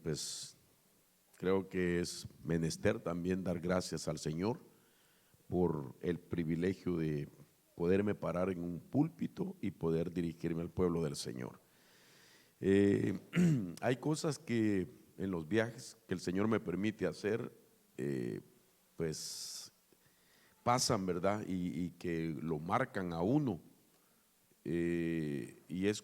Pues creo que es menester también dar gracias al Señor por el privilegio de poderme parar en un púlpito y poder dirigirme al pueblo del Señor. Hay cosas que en los viajes que el Señor me permite hacer, pues pasan, ¿verdad? Y que lo marcan a uno. Y es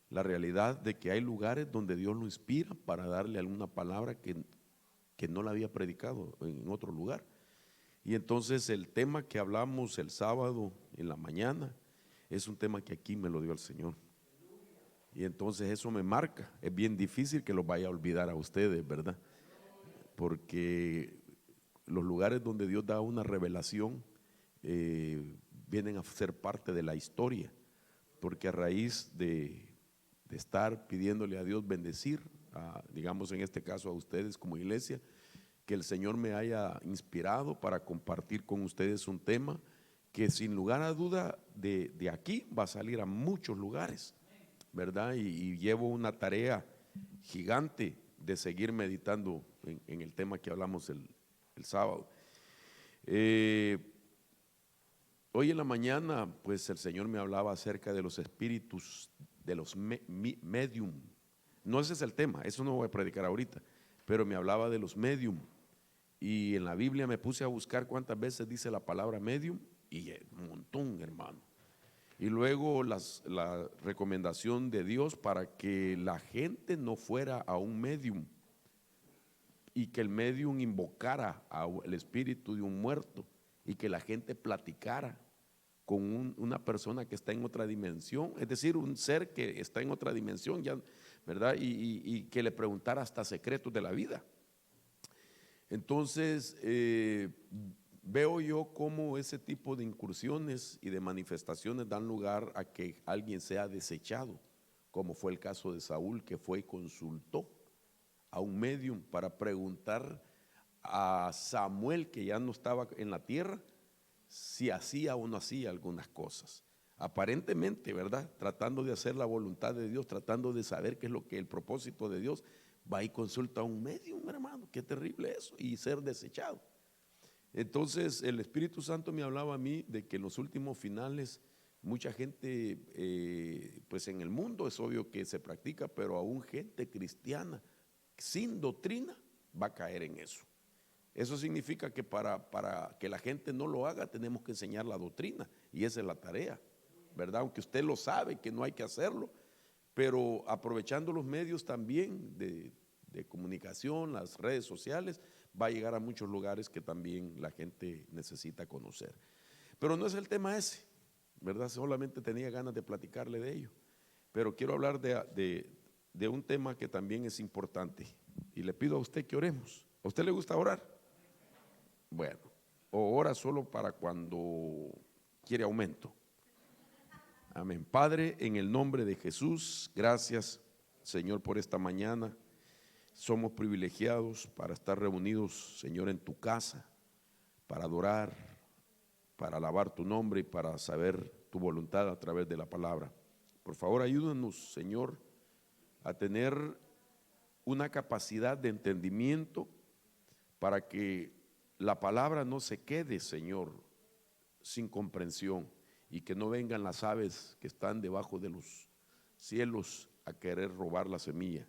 la realidad de que hay lugares donde Dios lo inspira para darle alguna palabra que no la había predicado en otro lugar. Y entonces el tema que hablamos el sábado en la mañana es un tema que aquí me lo dio el Señor. Y entonces eso me marca. Es bien difícil que lo vaya a olvidar a ustedes, ¿verdad? Porque los lugares donde Dios da una revelación vienen a ser parte de la historia. Porque a raíz de estar pidiéndole a Dios bendecir, digamos en este caso a ustedes como iglesia, que el Señor me haya inspirado para compartir con ustedes un tema que sin lugar a duda de aquí va a salir a muchos lugares, ¿verdad? Y llevo una tarea gigante de seguir meditando en el tema que hablamos el sábado. Hoy en la mañana, pues el Señor me hablaba acerca de los espíritus, de los medium. No ese es el tema, eso no voy a predicar ahorita, pero me hablaba de los medium. Y en la Biblia me puse a buscar cuántas veces dice la palabra medium y un montón, hermano. Y luego la recomendación de Dios para que la gente no fuera a un medium y que el medium invocara al espíritu de un muerto y que la gente platicara con una persona que está en otra dimensión, es decir, un ser que está en otra dimensión, ya, ¿verdad? Y que le preguntara hasta secretos de la vida. Entonces, veo yo cómo ese tipo de incursiones y de manifestaciones dan lugar a que alguien sea desechado, como fue el caso de Saúl, que fue y consultó a un medium para preguntar a Samuel, que ya no estaba en la tierra, si hacía o no hacía algunas cosas. Aparentemente, ¿verdad? Tratando de hacer la voluntad de Dios, tratando de saber qué es lo que el propósito de Dios. Va y consulta a un medium, hermano, qué terrible eso, y ser desechado. Entonces el Espíritu Santo me hablaba a mí de que en los últimos finales mucha gente, pues en el mundo es obvio que se practica, pero aún gente cristiana sin doctrina va a caer en eso. Eso significa que para que la gente no lo haga tenemos que enseñar la doctrina, y esa es la tarea, ¿verdad? Aunque usted lo sabe que no hay que hacerlo, pero aprovechando los medios también de comunicación, las redes sociales, va a llegar a muchos lugares que también la gente necesita conocer. Pero no es el tema ese, ¿verdad? Solamente tenía ganas de platicarle de ello, pero quiero hablar de un tema que también es importante, y le pido a usted que oremos. ¿A usted le gusta orar? Bueno, o ora solo para cuando quiere aumento. Amén. Padre, en el nombre de Jesús, gracias, Señor, por esta mañana. Somos privilegiados para estar reunidos, Señor, en tu casa, para adorar, para alabar tu nombre y para saber tu voluntad a través de la palabra. Por favor, ayúdanos, Señor, a tener una capacidad de entendimiento para que la palabra no se quede, Señor, sin comprensión, y que no vengan las aves que están debajo de los cielos a querer robar la semilla.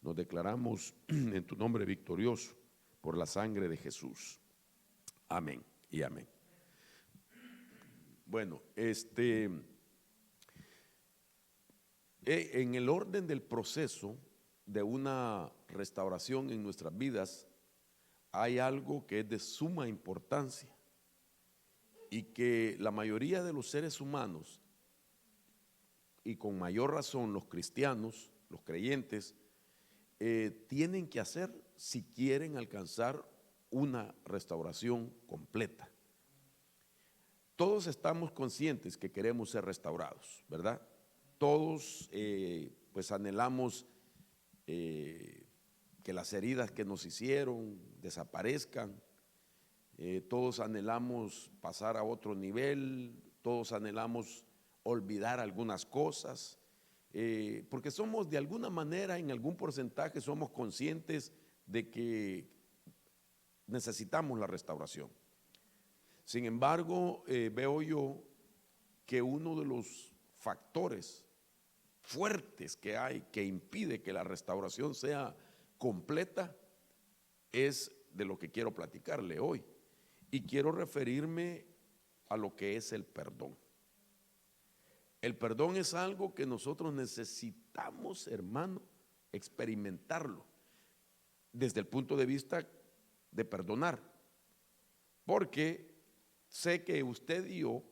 Nos declaramos en tu nombre victorioso por la sangre de Jesús. Amén y amén. Bueno, en el orden del proceso de una restauración en nuestras vidas, hay algo que es de suma importancia y que la mayoría de los seres humanos, y con mayor razón los cristianos, los creyentes, tienen que hacer si quieren alcanzar una restauración completa. Todos estamos conscientes que queremos ser restaurados, ¿verdad? Todos pues anhelamos que las heridas que nos hicieron desaparezcan. Todos anhelamos pasar a otro nivel, todos anhelamos olvidar algunas cosas. porque somos de alguna manera, en algún porcentaje, somos conscientes de que necesitamos la restauración. Sin embargo, veo yo que uno de los factores fuertes que hay que impide que la restauración sea completa es de lo que quiero platicarle hoy. Y quiero referirme a lo que es el perdón. El perdón es algo que nosotros necesitamos, hermano, experimentarlo desde el punto de vista de perdonar. Porque sé que usted y yo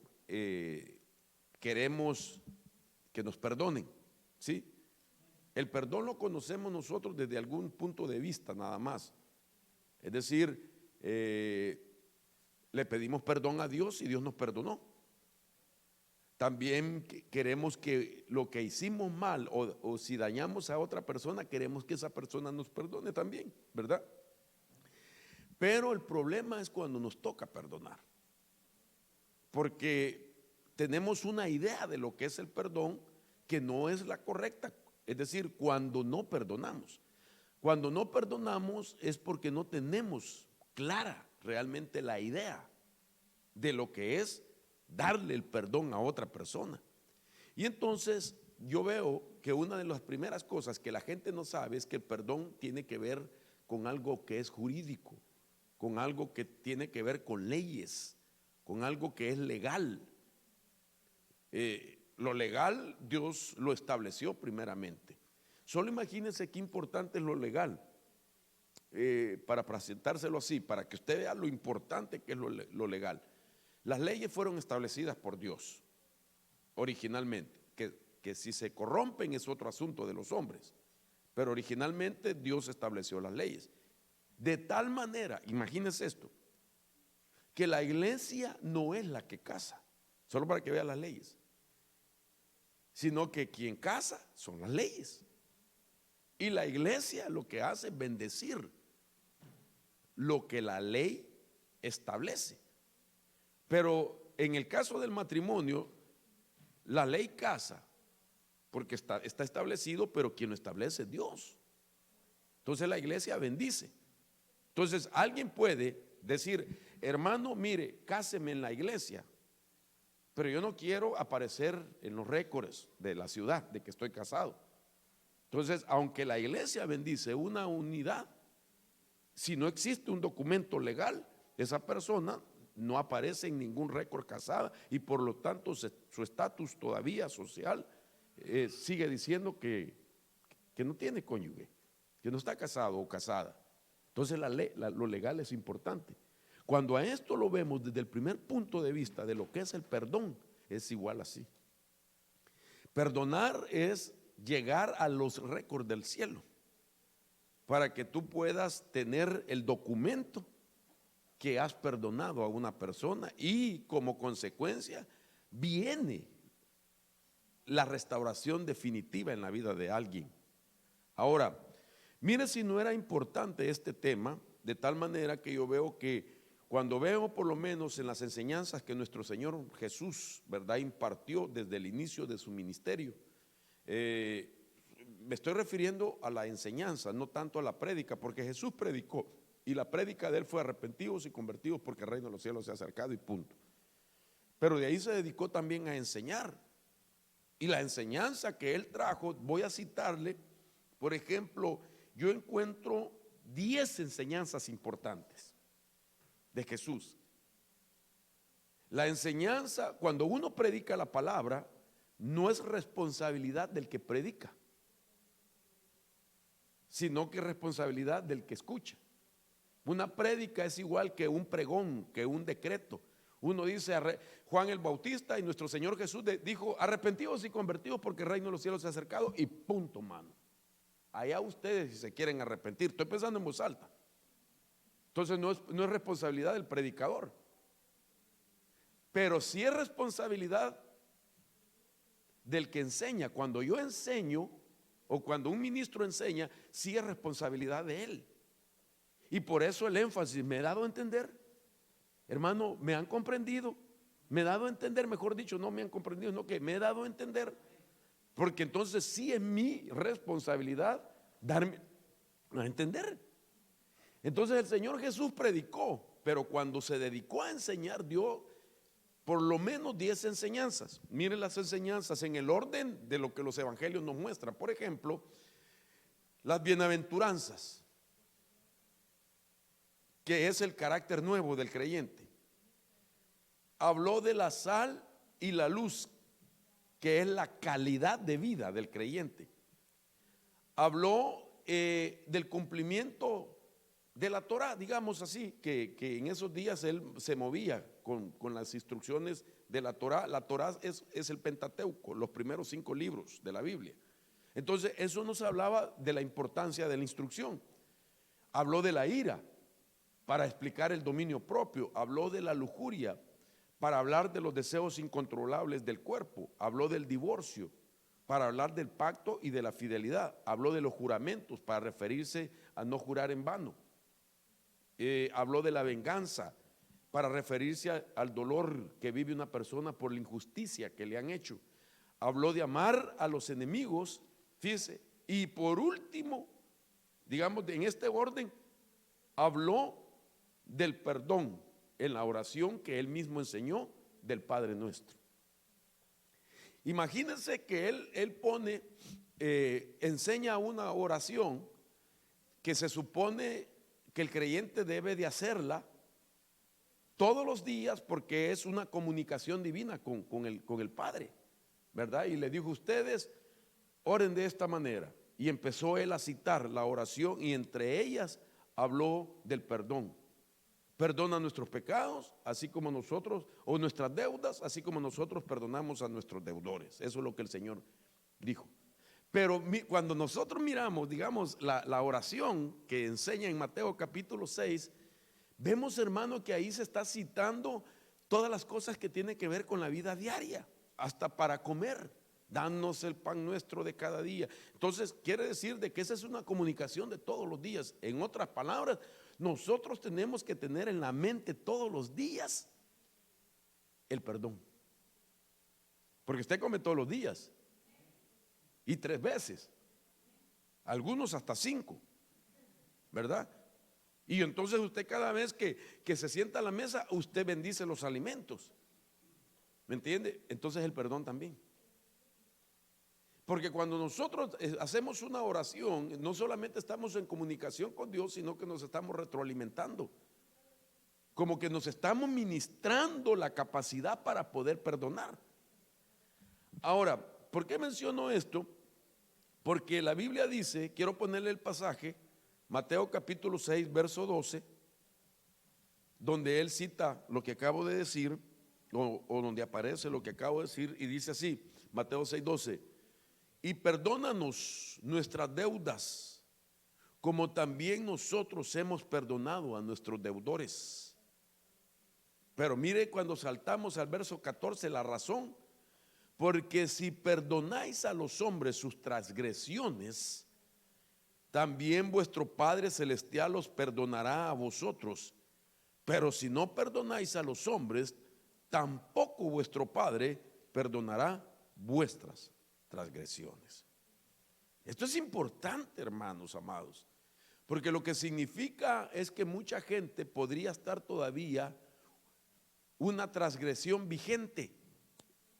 queremos que nos perdonen, ¿sí? El perdón lo conocemos nosotros desde algún punto de vista nada más. Es decir, le pedimos perdón a Dios y Dios nos perdonó. También queremos que lo que hicimos mal o si dañamos a otra persona, queremos que esa persona nos perdone también, ¿verdad? Pero el problema es cuando nos toca perdonar, porque tenemos una idea de lo que es el perdón que no es la correcta. Es decir, cuando no perdonamos. Cuando no perdonamos es porque no tenemos clara realmente la idea de lo que es darle el perdón a otra persona. Y entonces yo veo que una de las primeras cosas que la gente no sabe es que el perdón tiene que ver con algo que es jurídico, con algo que tiene que ver con leyes, con algo que es legal. Lo legal Dios lo estableció primeramente. Solo imagínense qué importante es lo legal, para presentárselo así, para que usted vea lo importante que es lo legal. Las leyes fueron establecidas por Dios originalmente, que si se corrompen es otro asunto de los hombres, pero originalmente Dios estableció las leyes. De tal manera, imagínense esto, que la iglesia no es la que casa, solo para que vea las leyes, sino que quien casa son las leyes. Y la iglesia lo que hace es bendecir lo que la ley establece. Pero en el caso del matrimonio, la ley casa, porque está establecido, pero quien lo establece es Dios. Entonces la iglesia bendice. Entonces alguien puede decir, hermano, mire, cáseme en la iglesia, pero yo no quiero aparecer en los récords de la ciudad de que estoy casado. Entonces, aunque la iglesia bendice una unidad, si no existe un documento legal, esa persona no aparece en ningún récord casada y por lo tanto su estatus todavía social sigue diciendo que no tiene cónyuge, que no está casado o casada. Entonces lo legal es importante. Cuando a esto lo vemos desde el primer punto de vista de lo que es el perdón, es igual así. Perdonar es llegar a los récords del cielo para que tú puedas tener el documento que has perdonado a una persona y como consecuencia viene la restauración definitiva en la vida de alguien. Ahora, mire si no era importante este tema, de tal manera que yo veo que cuando veo por lo menos en las enseñanzas que nuestro Señor Jesús, ¿verdad?, impartió desde el inicio de su ministerio, me estoy refiriendo a la enseñanza, no tanto a la prédica, porque Jesús predicó y la prédica de él fue arrepentidos y convertidos porque el reino de los cielos se ha acercado y punto. Pero de ahí se dedicó también a enseñar, y la enseñanza que él trajo, voy a citarle, por ejemplo, yo encuentro 10 enseñanzas importantes de Jesús. La enseñanza, cuando uno predica la palabra, no es responsabilidad del que predica, sino que es responsabilidad del que escucha. Una prédica es igual que un pregón, que un decreto. Uno dice, Juan el Bautista y nuestro Señor Jesús dijo, arrepentidos y convertidos porque el reino de los cielos se ha acercado, y punto, mano. Allá ustedes si se quieren arrepentir. Estoy pensando en voz alta. Entonces no es responsabilidad del predicador, pero sí es responsabilidad del que enseña. Cuando yo enseño o cuando un ministro enseña, sí es responsabilidad de él. Y por eso el énfasis, me he dado a entender, hermano, me han comprendido, me he dado a entender, mejor dicho, no me han comprendido, no, que me he dado a entender, porque entonces sí es mi responsabilidad darme a entender. Entonces el Señor Jesús predicó, pero cuando se dedicó a enseñar dio por lo menos 10 enseñanzas. Miren las enseñanzas en el orden de lo que los evangelios nos muestran. Por ejemplo, las bienaventuranzas, que es el carácter nuevo del creyente. Habló de la sal y la luz, que es la calidad de vida del creyente. Habló del cumplimiento de la Torá, digamos así, que en esos días él se movía con las instrucciones de la Torá. La Torá es el Pentateuco, los primeros 5 libros de la Biblia. Entonces eso nos hablaba de la importancia de la instrucción. Habló de la ira para explicar el dominio propio. Habló de la lujuria para hablar de los deseos incontrolables del cuerpo. Habló del divorcio para hablar del pacto y de la fidelidad. Habló de los juramentos para referirse a no jurar en vano. Habló de la venganza para referirse al dolor que vive una persona por la injusticia que le han hecho. Habló de amar a los enemigos, fíjese. Y por último, digamos en este orden, habló del perdón en la oración que él mismo enseñó del Padre Nuestro. Imagínense que él pone, enseña una oración que se supone que el creyente debe de hacerla todos los días porque es una comunicación divina con el Padre, ¿verdad? Y le dijo: ustedes oren de esta manera. Y empezó él a citar la oración y entre ellas habló del perdón. Perdona nuestros pecados, así como nosotros, o nuestras deudas, así como nosotros perdonamos a nuestros deudores. Eso es lo que el Señor dijo. Pero cuando nosotros miramos, digamos, la oración que enseña en Mateo capítulo 6, vemos, hermano, que ahí se está citando todas las cosas que tienen que ver con la vida diaria, hasta para comer. Danos el pan nuestro de cada día. Entonces quiere decir de que esa es una comunicación de todos los días. En otras palabras, nosotros tenemos que tener en la mente todos los días el perdón, porque usted come todos los días y 3 veces, algunos hasta 5, ¿verdad? Y entonces usted cada vez que se sienta a la mesa, usted bendice los alimentos, ¿me entiende? Entonces el perdón también. Porque cuando nosotros hacemos una oración, no solamente estamos en comunicación con Dios, sino que nos estamos retroalimentando. Como que nos estamos ministrando la capacidad para poder perdonar. Ahora, ¿por qué menciono esto? Porque la Biblia dice, quiero ponerle el pasaje, Mateo capítulo 6, verso 12, donde él cita lo que acabo de decir, o donde aparece lo que acabo de decir, y dice así, Mateo 6, 12. Y perdónanos nuestras deudas, como también nosotros hemos perdonado a nuestros deudores. Pero mire cuando saltamos al verso 14, la razón. Porque si perdonáis a los hombres sus transgresiones, también vuestro Padre Celestial os perdonará a vosotros. Pero si no perdonáis a los hombres, tampoco vuestro Padre perdonará vuestras transgresiones. Esto es importante, hermanos amados, porque lo que significa es que mucha gente podría estar todavía una transgresión vigente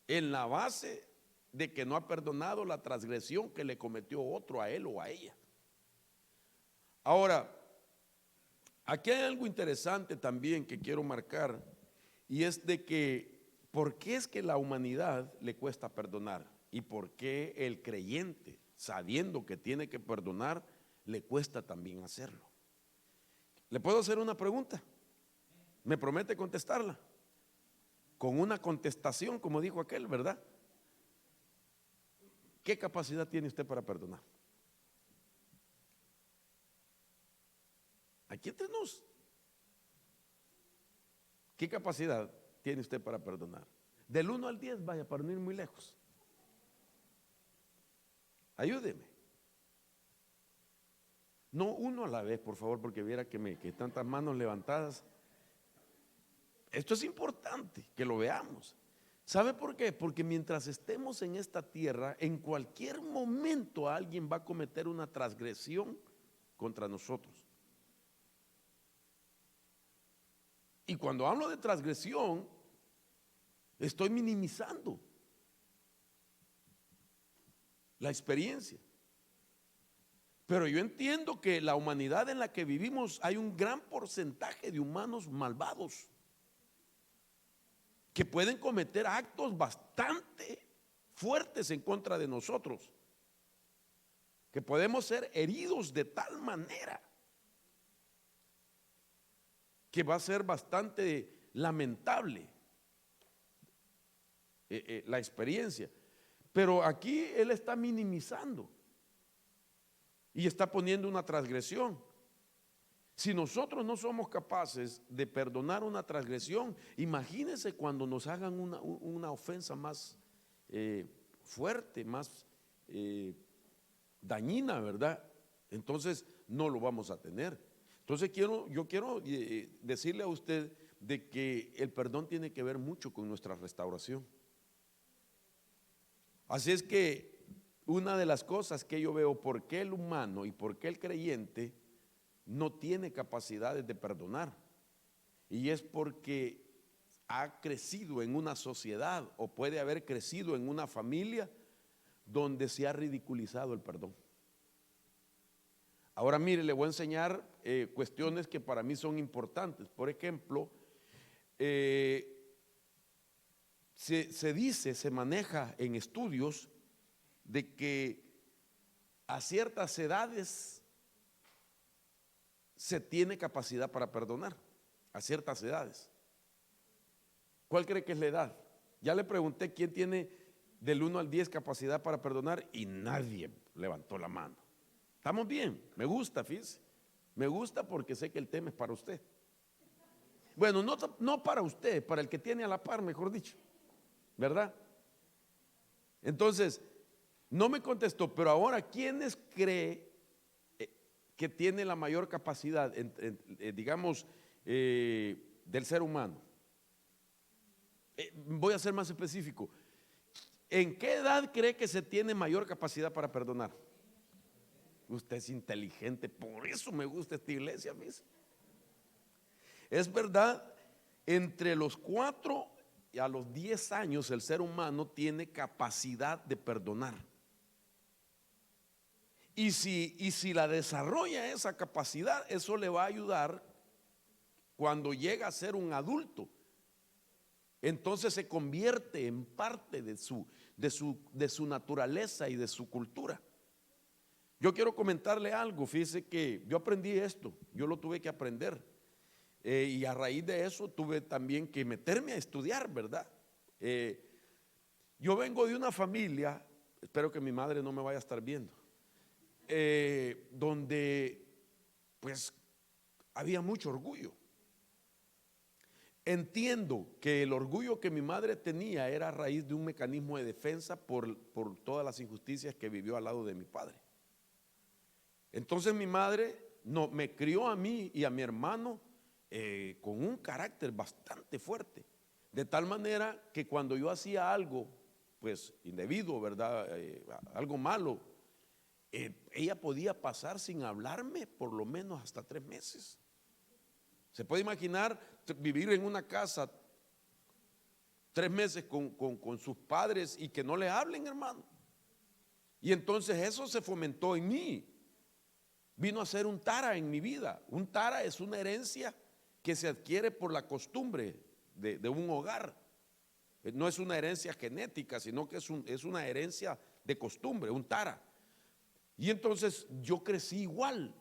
en la base de que no ha perdonado la transgresión que le cometió otro a él o a ella. Ahora, aquí hay algo interesante también que quiero marcar, y es de que ¿por qué es que la humanidad le cuesta perdonar? ¿Y por qué el creyente, sabiendo que tiene que perdonar, le cuesta también hacerlo? ¿Le puedo hacer una pregunta? ¿Me promete contestarla? Con una contestación, como dijo aquel, ¿verdad? ¿Qué capacidad tiene usted para perdonar? Aquí entre nos. ¿Qué capacidad tiene usted para perdonar? Del 1 al 10, vaya, para no ir muy lejos. Ayúdeme. No uno a la vez, por favor, porque viera que tantas manos levantadas. Esto es importante que lo veamos. ¿Sabe por qué? Porque mientras estemos en esta tierra, en cualquier momento alguien va a cometer una transgresión contra nosotros. Y cuando hablo de transgresión, estoy minimizando la experiencia. Pero yo entiendo que la humanidad en la que vivimos hay un gran porcentaje de humanos malvados que pueden cometer actos bastante fuertes en contra de nosotros, que podemos ser heridos de tal manera que va a ser bastante lamentable la experiencia. Pero aquí él está minimizando y está poniendo una transgresión. Si nosotros no somos capaces de perdonar una transgresión, imagínense cuando nos hagan una ofensa más fuerte, más dañina, ¿verdad? Entonces no lo vamos a tener. Entonces yo quiero decirle a usted de que el perdón tiene que ver mucho con nuestra restauración. Así es que una de las cosas que yo veo, por qué el humano y por qué el creyente no tiene capacidades de perdonar, y es porque ha crecido en una sociedad o puede haber crecido en una familia donde se ha ridiculizado el perdón. Ahora mire, le voy a enseñar cuestiones que para mí son importantes. Por ejemplo, se maneja en estudios de que a ciertas edades se tiene capacidad para perdonar, a ciertas edades. ¿Cuál cree que es la edad? Ya le pregunté quién tiene del 1 al 10 capacidad para perdonar y nadie levantó la mano. Estamos bien, me gusta, fíjese. Me gusta porque sé que el tema es para usted. Bueno, no para usted, para el que tiene a la par, mejor dicho, ¿verdad? Entonces, no me contestó, pero ahora, ¿quiénes cree que tiene la mayor capacidad, digamos, del ser humano? Voy a ser más específico. ¿En qué edad cree que se tiene mayor capacidad para perdonar? Usted es inteligente, por eso me gusta esta iglesia, ¿ves? Es verdad, entre los 4 y a los 10 años el ser humano tiene capacidad de perdonar. Y si la desarrolla esa capacidad, eso le va a ayudar cuando llega a ser un adulto. Entonces se convierte en parte de su naturaleza y de su cultura. Yo quiero comentarle algo, fíjese que yo aprendí esto, yo lo tuve que aprender y a raíz de eso tuve también que meterme a estudiar, ¿verdad? Yo vengo de una familia, espero que mi madre no me vaya a estar viendo, donde pues había mucho orgullo. Entiendo que el orgullo que mi madre tenía era a raíz de un mecanismo de defensa por todas las injusticias que vivió al lado de mi padre. Entonces mi madre me crió a mí y a mi hermano con un carácter bastante fuerte, de tal manera que cuando yo hacía algo pues indebido, ¿verdad? Algo malo, ella podía pasar sin hablarme por lo menos hasta 3 meses. Se puede imaginar vivir en una casa 3 meses con sus padres y que no le hablen, hermano. Y entonces eso se fomentó en mí. Vino a ser un tara en mi vida. Un tara es una herencia que se adquiere por la costumbre de un hogar. No es una herencia genética, sino que es una herencia de costumbre, un tara. Y entonces yo crecí igual.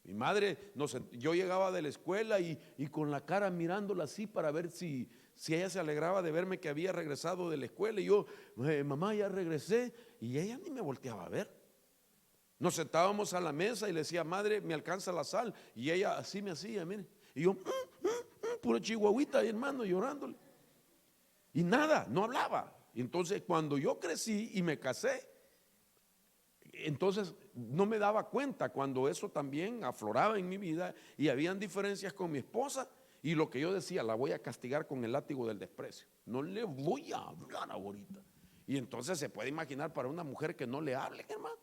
Mi madre, yo llegaba de la escuela y con la cara mirándola así para ver si ella se alegraba de verme que había regresado de la escuela. Y yo, mamá, ya regresé. Y ella ni me volteaba a ver. Nos sentábamos a la mesa y le decía, madre, me alcanza la sal. Y ella así me hacía, mire. Y yo, puro chihuahuita ahí, hermano, llorándole. Y nada, no hablaba. Y entonces cuando yo crecí y me casé, entonces no me daba cuenta cuando eso también afloraba en mi vida y habían diferencias con mi esposa. Y lo que yo decía, la voy a castigar con el látigo del desprecio. No le voy a hablar ahorita. Y entonces se puede imaginar para una mujer que no le hablen, hermano.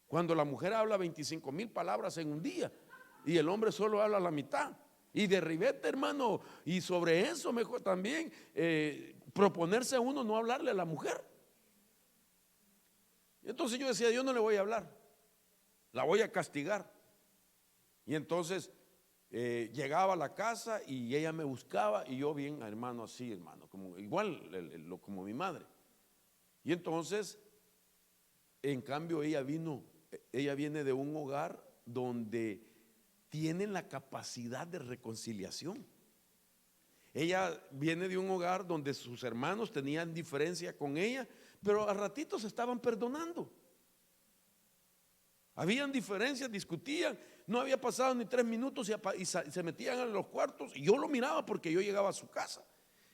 Cuando la mujer habla 25,000 palabras en un día y el hombre solo habla la mitad. Y de ribete, hermano, y sobre eso mejor también proponerse a uno no hablarle a la mujer. Entonces yo decía, yo no le voy a hablar, la voy a castigar. Y entonces llegaba a la casa y ella me buscaba y yo bien, hermano, así, hermano, como igual como mi madre. Y entonces, en cambio, ella viene de un hogar donde tienen la capacidad de reconciliación. Ella viene de un hogar donde sus hermanos tenían diferencia con ella, pero a ratitos se estaban perdonando. Habían diferencias, discutían, no había pasado ni 3 minutos y se metían en los cuartos y yo lo miraba porque yo llegaba a su casa.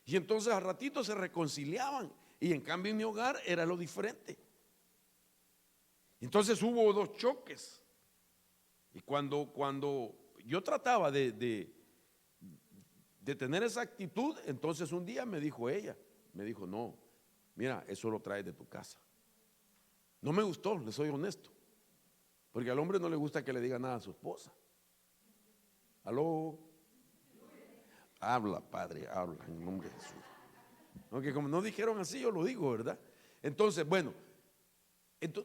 Y entonces a ratitos se reconciliaban y en cambio en mi hogar era lo diferente. Entonces hubo 2 choques. Y cuando yo trataba de tener esa actitud, entonces un día me dijo ella, no, mira, eso lo traes de tu casa. No me gustó, le soy honesto, porque al hombre no le gusta que le diga nada a su esposa. Aló, habla, Padre, habla en nombre de Jesús. Aunque como no dijeron así, yo lo digo, ¿verdad? Entonces, bueno,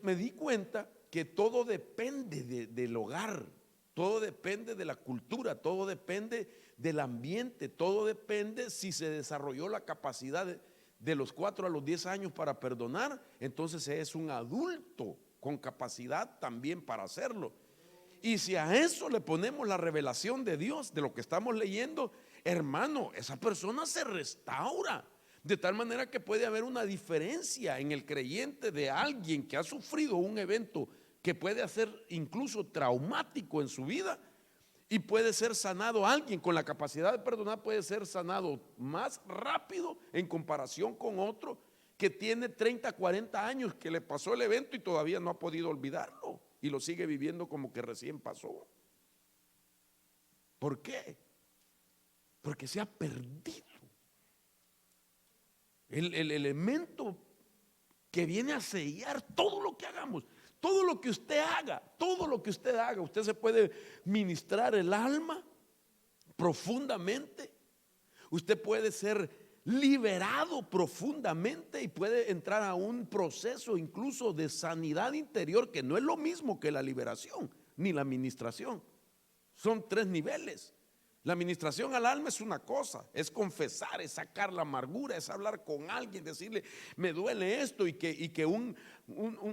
me di cuenta que todo depende del hogar, todo depende de la cultura, todo depende del ambiente, todo depende si se desarrolló la capacidad de los 4 a los 10 años para perdonar, entonces es un adulto con capacidad también para hacerlo. Y si a eso le ponemos la revelación de Dios, de lo que estamos leyendo, hermano, esa persona se restaura. De tal manera que puede haber una diferencia en el creyente de alguien que ha sufrido un evento que puede ser incluso traumático en su vida y puede ser sanado. Alguien con la capacidad de perdonar puede ser sanado más rápido en comparación con otro que tiene 30, 40 años que le pasó el evento y todavía no ha podido olvidarlo y lo sigue viviendo como que recién pasó. ¿Por qué? Porque se ha perdido el elemento que viene a sellar todo lo que hagamos, todo lo que usted haga, todo lo que usted haga. Usted se puede ministrar el alma profundamente, usted puede ser liberado profundamente y puede entrar a un proceso incluso de sanidad interior, que no es lo mismo que la liberación ni la ministración. Son 3 niveles. La administración al alma es una cosa, es confesar, es sacar la amargura, es hablar con alguien, decirle, me duele esto, y que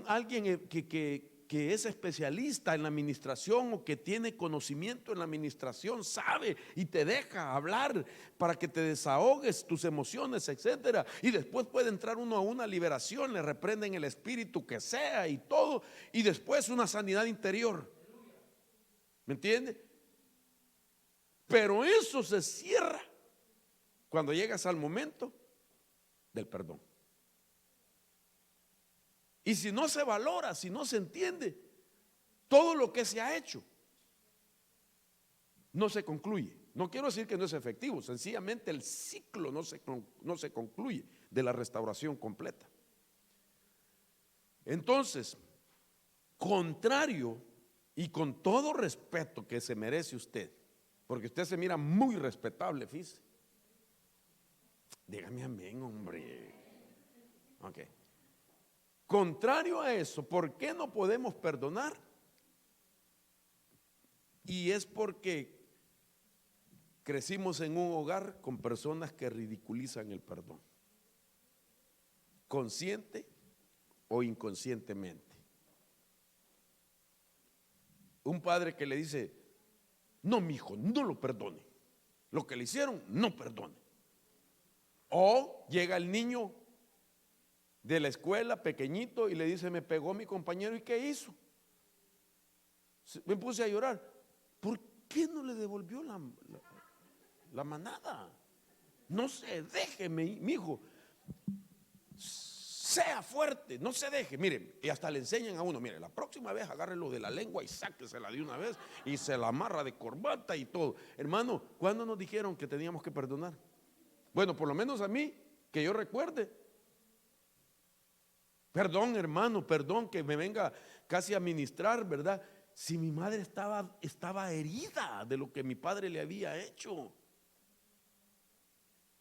alguien que es especialista en la administración o que tiene conocimiento en la administración sabe y te deja hablar para que te desahogues tus emociones, etcétera. Y después puede entrar uno a una liberación, le reprenden el espíritu que sea y todo, y después una sanidad interior. ¿Me entiende? Pero eso se cierra cuando llegas al momento del perdón. Y si no se valora, si no se entiende todo lo que se ha hecho, no se concluye. No quiero decir que no es efectivo, sencillamente el ciclo no se concluye de la restauración completa. Entonces, contrario y con todo respeto que se merece usted, porque usted se mira muy respetable, fíjese. Dígame amén, hombre. Ok. Contrario a eso, ¿por qué no podemos perdonar? Y es porque crecimos en un hogar con personas que ridiculizan el perdón, consciente o inconscientemente. Un padre que le dice, no, mi hijo, no lo perdone. Lo que le hicieron, no perdone. O llega el niño de la escuela pequeñito y le dice, me pegó mi compañero, ¿y qué hizo? Me puse a llorar. ¿Por qué no le devolvió la manada? No se deje, mi hijo. sea fuerte, no se deje. Miren, y hasta le enseñan a uno, mire, la próxima vez agárrelo de la lengua y sáquesela de una vez y se la amarra de corbata y todo. Hermano, ¿cuándo nos dijeron que teníamos que perdonar? Bueno, por lo menos a mí, que yo recuerde. Perdón, hermano, perdón que me venga casi a ministrar, ¿verdad? Si mi madre estaba herida de lo que mi padre le había hecho.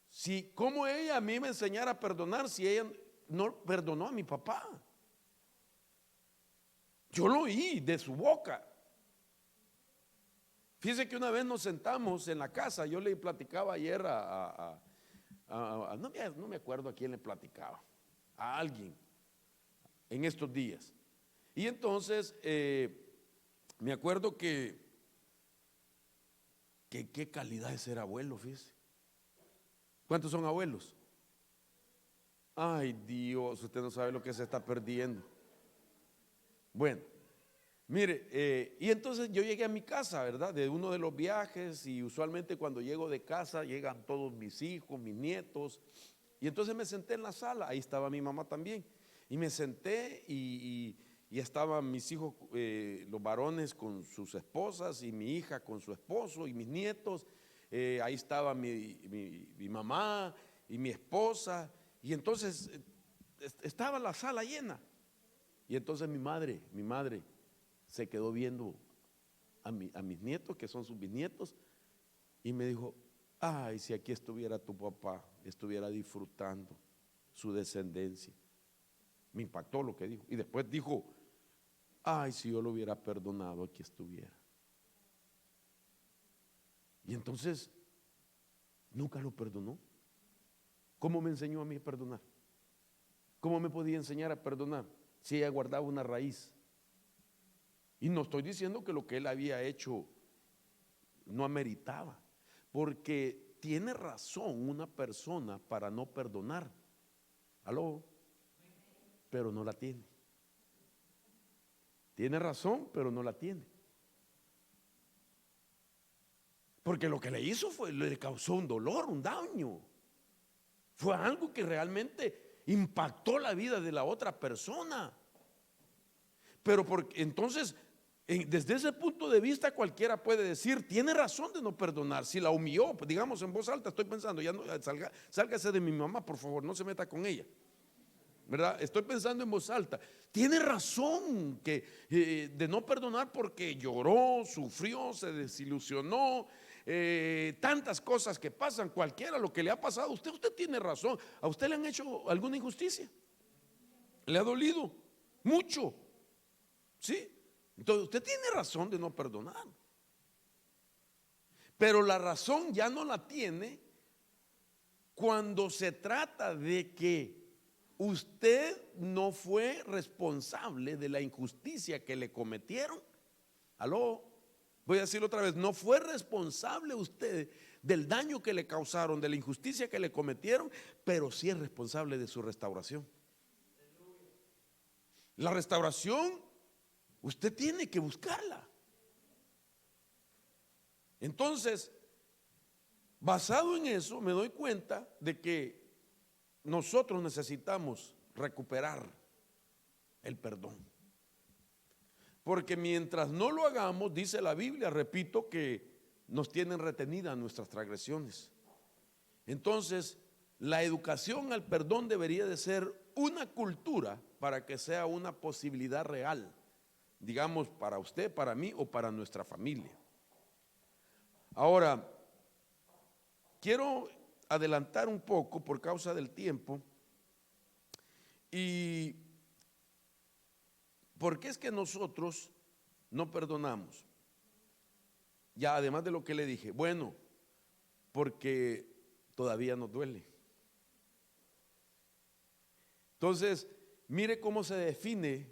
Si, ¿cómo ella a mí me enseñara a perdonar si ella no perdonó a mi papá? Yo lo oí de su boca. Fíjese que una vez nos sentamos en la casa, yo le platicaba ayer no me acuerdo a quién le platicaba, a alguien en estos días. Y entonces me acuerdo que qué calidad es ser abuelo, fíjese. ¿Cuántos son abuelos? Ay, Dios, usted no sabe lo que se está perdiendo. Bueno, mire, y entonces yo llegué a mi casa, ¿verdad? De uno de los viajes, y usualmente cuando llego de casa llegan todos mis hijos, mis nietos, y entonces me senté en la sala, ahí estaba mi mamá también, y me senté y estaban mis hijos, los varones con sus esposas, y mi hija con su esposo, y mis nietos. Ahí estaba mi mamá y mi esposa, y entonces estaba la sala llena. Y entonces mi madre se quedó viendo a mis nietos, que son sus bisnietos, y me dijo: ay, si aquí estuviera tu papá, estuviera disfrutando su descendencia. Me impactó lo que dijo. Y después dijo: ay, si yo lo hubiera perdonado, aquí estuviera. Y entonces nunca lo perdonó. ¿Cómo me enseñó a mí a perdonar? ¿Cómo me podía enseñar a perdonar si ella guardaba una raíz? Y no estoy diciendo que lo que él había hecho no ameritaba, porque tiene razón una persona para no perdonar. ¿Aló? Pero no la tiene. Tiene razón, pero no la tiene. Porque lo que le hizo le causó un dolor, un daño. Fue algo que realmente impactó la vida de la otra persona. Pero entonces, desde ese punto de vista, cualquiera puede decir: tiene razón de no perdonar. Si la humilló, pues, digamos en voz alta, estoy pensando, ya no, sálgase de mi mamá, por favor, no se meta con ella, ¿verdad? Estoy pensando en voz alta. Tiene razón de no perdonar, porque lloró, sufrió, se desilusionó. Tantas cosas que pasan, cualquiera lo que le ha pasado, usted tiene razón. ¿A usted le han hecho alguna injusticia? ¿Le ha dolido? Mucho. ¿Sí? Entonces usted tiene razón de no perdonar. Pero la razón ya no la tiene cuando se trata de que usted no fue responsable de la injusticia que le cometieron. ¿Aló? Voy a decirlo otra vez: no fue responsable usted del daño que le causaron, de la injusticia que le cometieron, pero sí es responsable de su restauración. La restauración usted tiene que buscarla. Entonces, basado en eso, me doy cuenta de que nosotros necesitamos recuperar el perdón. Porque mientras no lo hagamos, dice la Biblia, repito, que nos tienen retenidas nuestras transgresiones. Entonces, la educación al perdón debería de ser una cultura para que sea una posibilidad real, digamos, para usted, para mí o para nuestra familia. Ahora, quiero adelantar un poco por causa del tiempo. ¿Y por qué es que nosotros no perdonamos? Ya, además de lo que le dije, bueno, porque todavía nos duele. Entonces, mire cómo se define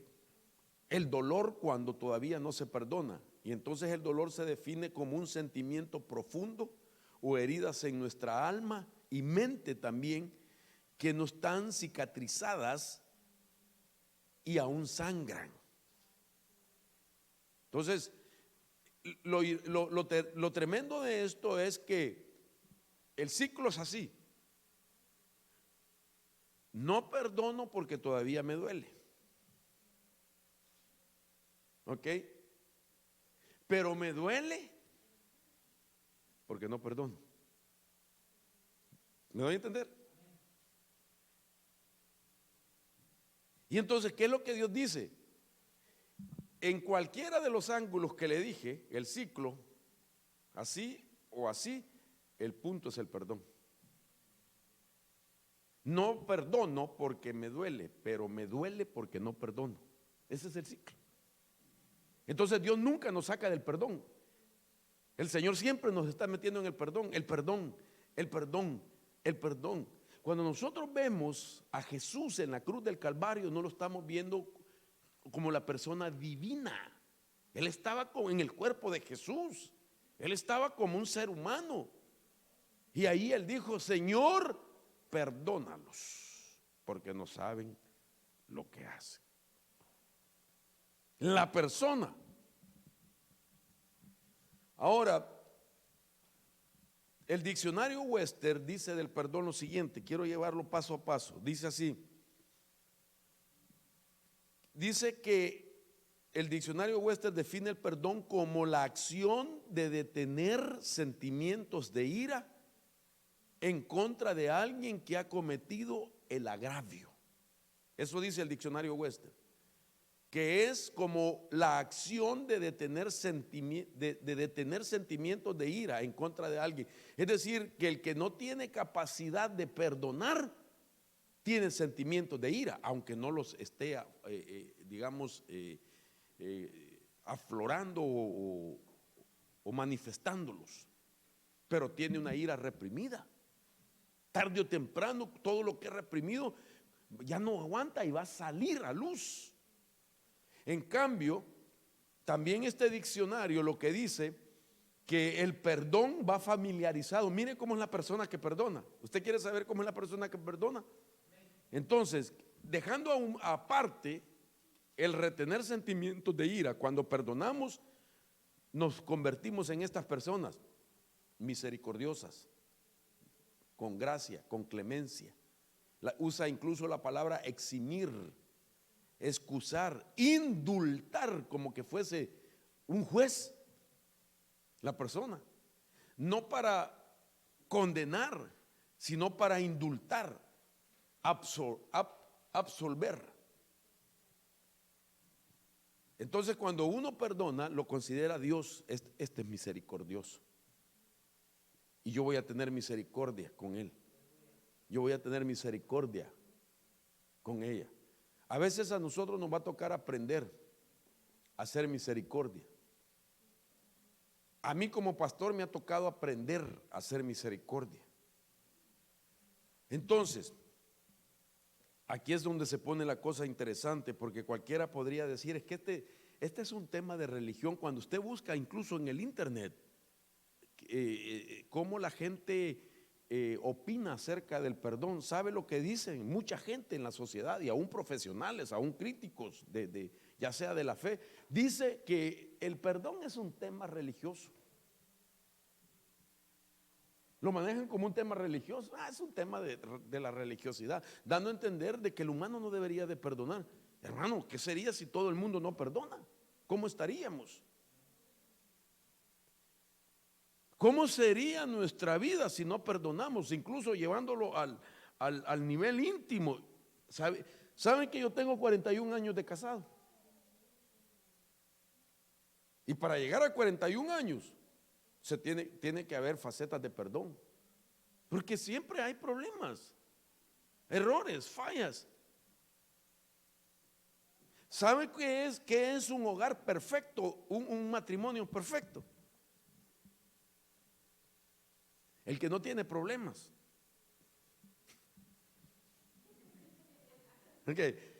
el dolor cuando todavía no se perdona. Y entonces el dolor se define como un sentimiento profundo o heridas en nuestra alma y mente también, que no están cicatrizadas y aún sangran. Entonces, lo tremendo de esto es que el ciclo es así. No perdono porque todavía me duele. ¿Ok? Pero me duele porque no perdono. ¿Me doy a entender? Y entonces, ¿qué es lo que Dios dice? En cualquiera de los ángulos que le dije, el ciclo, así o así, el punto es el perdón. No perdono porque me duele, pero me duele porque no perdono. Ese es el ciclo. Entonces Dios nunca nos saca del perdón. El Señor siempre nos está metiendo en el perdón, el perdón, el perdón, el perdón. Cuando nosotros vemos a Jesús en la cruz del Calvario, no lo estamos viendo como la persona divina. Él estaba en el cuerpo de Jesús. Él estaba como un ser humano. Y ahí Él dijo: Señor, perdónalos, porque no saben lo que hacen. La persona. Ahora, el diccionario Webster dice del perdón lo siguiente, quiero llevarlo paso a paso. Dice así: dice que el diccionario Webster define el perdón como la acción de detener sentimientos de ira en contra de alguien que ha cometido el agravio. Eso dice el diccionario Webster, que es como la acción de detener sentimientos de ira en contra de alguien. Es decir, que el que no tiene capacidad de perdonar tiene sentimientos de ira, aunque no los esté, aflorando o manifestándolos, pero tiene una ira reprimida. Tarde o temprano, todo lo que es reprimido ya no aguanta y va a salir a luz. En cambio, también este diccionario lo que dice, que el perdón va familiarizado. Mire cómo es la persona que perdona. ¿Usted quiere saber cómo es la persona que perdona? Entonces, dejando aparte el retener sentimientos de ira, cuando perdonamos, nos convertimos en estas personas misericordiosas, con gracia, con clemencia. Usa incluso la palabra eximir, excusar, indultar, como que fuese un juez la persona, no para condenar, sino para indultar, absolver. Entonces, cuando uno perdona, lo considera Dios, este es misericordioso, y yo voy a tener misericordia con él, yo voy a tener misericordia con ella. A veces a nosotros nos va a tocar aprender a hacer misericordia. A mí como pastor me ha tocado aprender a hacer misericordia. Entonces, aquí es donde se pone la cosa interesante, porque cualquiera podría decir, es que este es un tema de religión. Cuando usted busca incluso en el internet cómo la gente opina acerca del perdón, sabe lo que dicen mucha gente en la sociedad, y aún profesionales, aún críticos ya sea de la fe, dice que el perdón es un tema religioso. Lo manejan como un tema religioso. Es un tema de la religiosidad, dando a entender de que el humano no debería de perdonar. Hermano, ¿qué sería si todo el mundo no perdona? ¿Cómo estaríamos? ¿Cómo sería nuestra vida si no perdonamos? Incluso llevándolo al nivel íntimo. ¿Saben que yo tengo 41 años de casado? Y para llegar a 41 años tiene que haber facetas de perdón, porque siempre hay problemas, errores, fallas. ¿Sabe qué es un hogar perfecto, un matrimonio perfecto? El que no tiene problemas.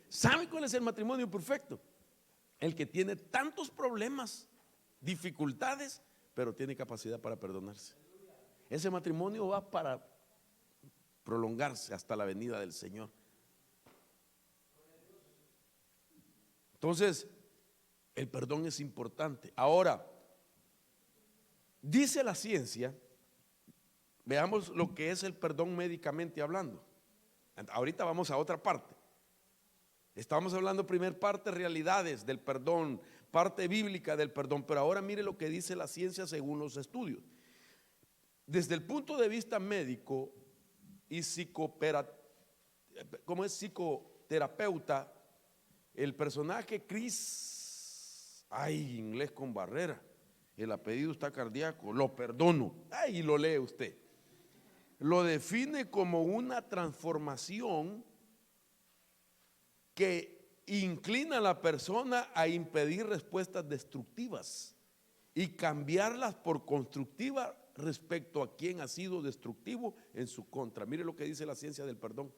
¿Sabe cuál es el matrimonio perfecto? El que tiene tantos problemas, dificultades, pero tiene capacidad para perdonarse. Ese matrimonio va para prolongarse hasta la venida del Señor. Entonces, el perdón es importante. Ahora, dice la ciencia, veamos lo que es el perdón médicamente hablando. Ahorita vamos a otra parte. Estamos hablando primer parte, realidades del perdón, parte bíblica del perdón, pero ahora mire lo que dice la ciencia según los estudios. Desde el punto de vista médico y psicoterapeuta, el personaje Chris, inglés con barrera, el apellido está cardíaco, lo perdono, y lo lee usted. Lo define como una transformación que inclina a la persona a impedir respuestas destructivas y cambiarlas por constructivas respecto a quien ha sido destructivo en su contra. Mire lo que dice la ciencia del perdón.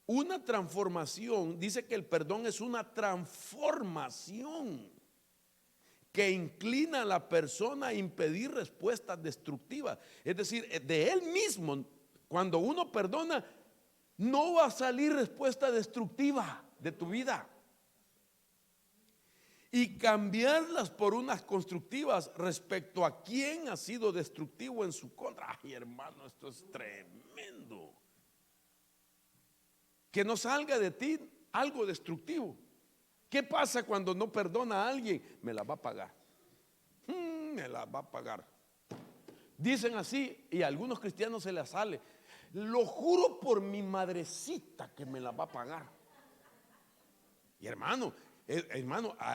Una transformación, dice que el perdón es una transformación que inclina a la persona a impedir respuestas destructivas. Es decir, de él mismo, cuando uno perdona, no va a salir respuesta destructiva de tu vida. Y cambiarlas por unas constructivas respecto a quien ha sido destructivo en su contra. Ay, hermano, esto es tremendo. Que no salga de ti algo destructivo. ¿Qué pasa cuando no perdona a alguien? Me la va a pagar. Me la va a pagar. Dicen así y a algunos cristianos se les sale. Lo juro por mi madrecita que me la va a pagar. Y hermano,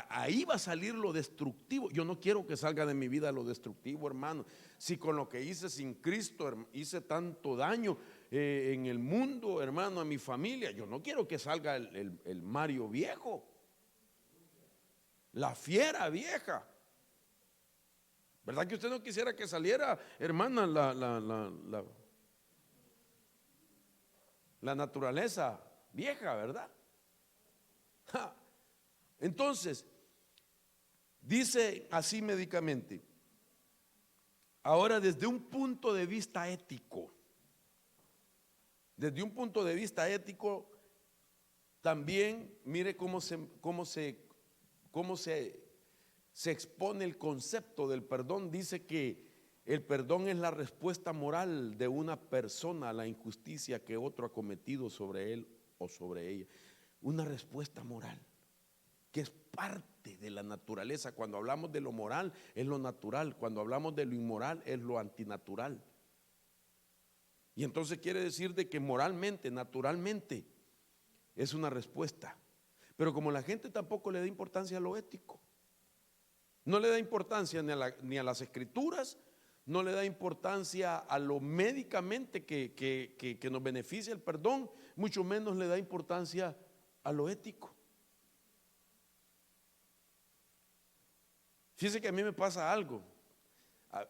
ahí va a salir lo destructivo. Yo no quiero que salga de mi vida lo destructivo, hermano. Si con lo que hice sin Cristo hice tanto daño en el mundo, hermano, a mi familia, yo no quiero que salga el Mario viejo, la fiera vieja. ¿Verdad que usted no quisiera que saliera, hermana, la naturaleza vieja, verdad? Entonces, dice así médicamente, ahora desde un punto de vista ético, también mire cómo se expone el concepto del perdón. Dice que el perdón es la respuesta moral de una persona a la injusticia que otro ha cometido sobre él o sobre ella. Una respuesta moral que es parte de la naturaleza. Cuando hablamos de lo moral es lo natural, cuando hablamos de lo inmoral es lo antinatural. Y entonces quiere decir de que moralmente, naturalmente es una respuesta. Pero como la gente tampoco le da importancia a lo ético, no le da importancia ni a las escrituras, no le da importancia a lo médicamente que nos beneficia el perdón, mucho menos le da importancia a lo ético. Fíjese que a mí me pasa algo.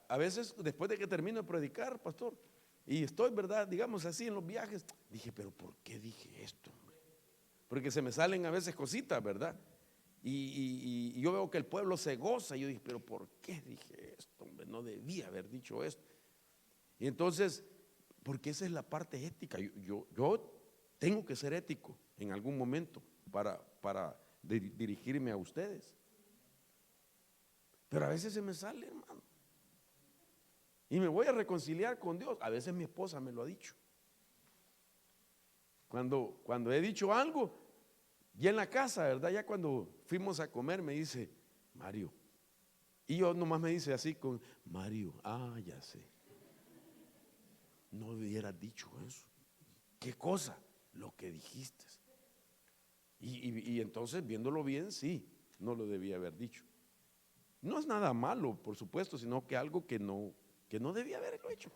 A veces después de que termino de predicar, pastor, y estoy, verdad, digamos así en los viajes, dije, pero ¿por qué dije esto, hombre? Porque se me salen a veces cositas, ¿verdad? Y yo veo que el pueblo se goza. Y yo dije, pero ¿por qué dije esto, hombre? No debía haber dicho esto. Y entonces, porque esa es la parte ética. Yo tengo que ser ético en algún momento para dirigirme a ustedes. Pero a veces se me sale, hermano. Y me voy a reconciliar con Dios. A veces mi esposa me lo ha dicho. Cuando he dicho algo, ya en la casa, ¿verdad? Ya cuando fuimos a comer me dice, Mario. Y yo nomás me dice así con, Mario, ya sé. No hubieras dicho eso. ¿Qué cosa? Lo que dijiste. Y entonces, viéndolo bien, sí, no lo debía haber dicho. No es nada malo, por supuesto, sino que algo que no debía haberlo hecho.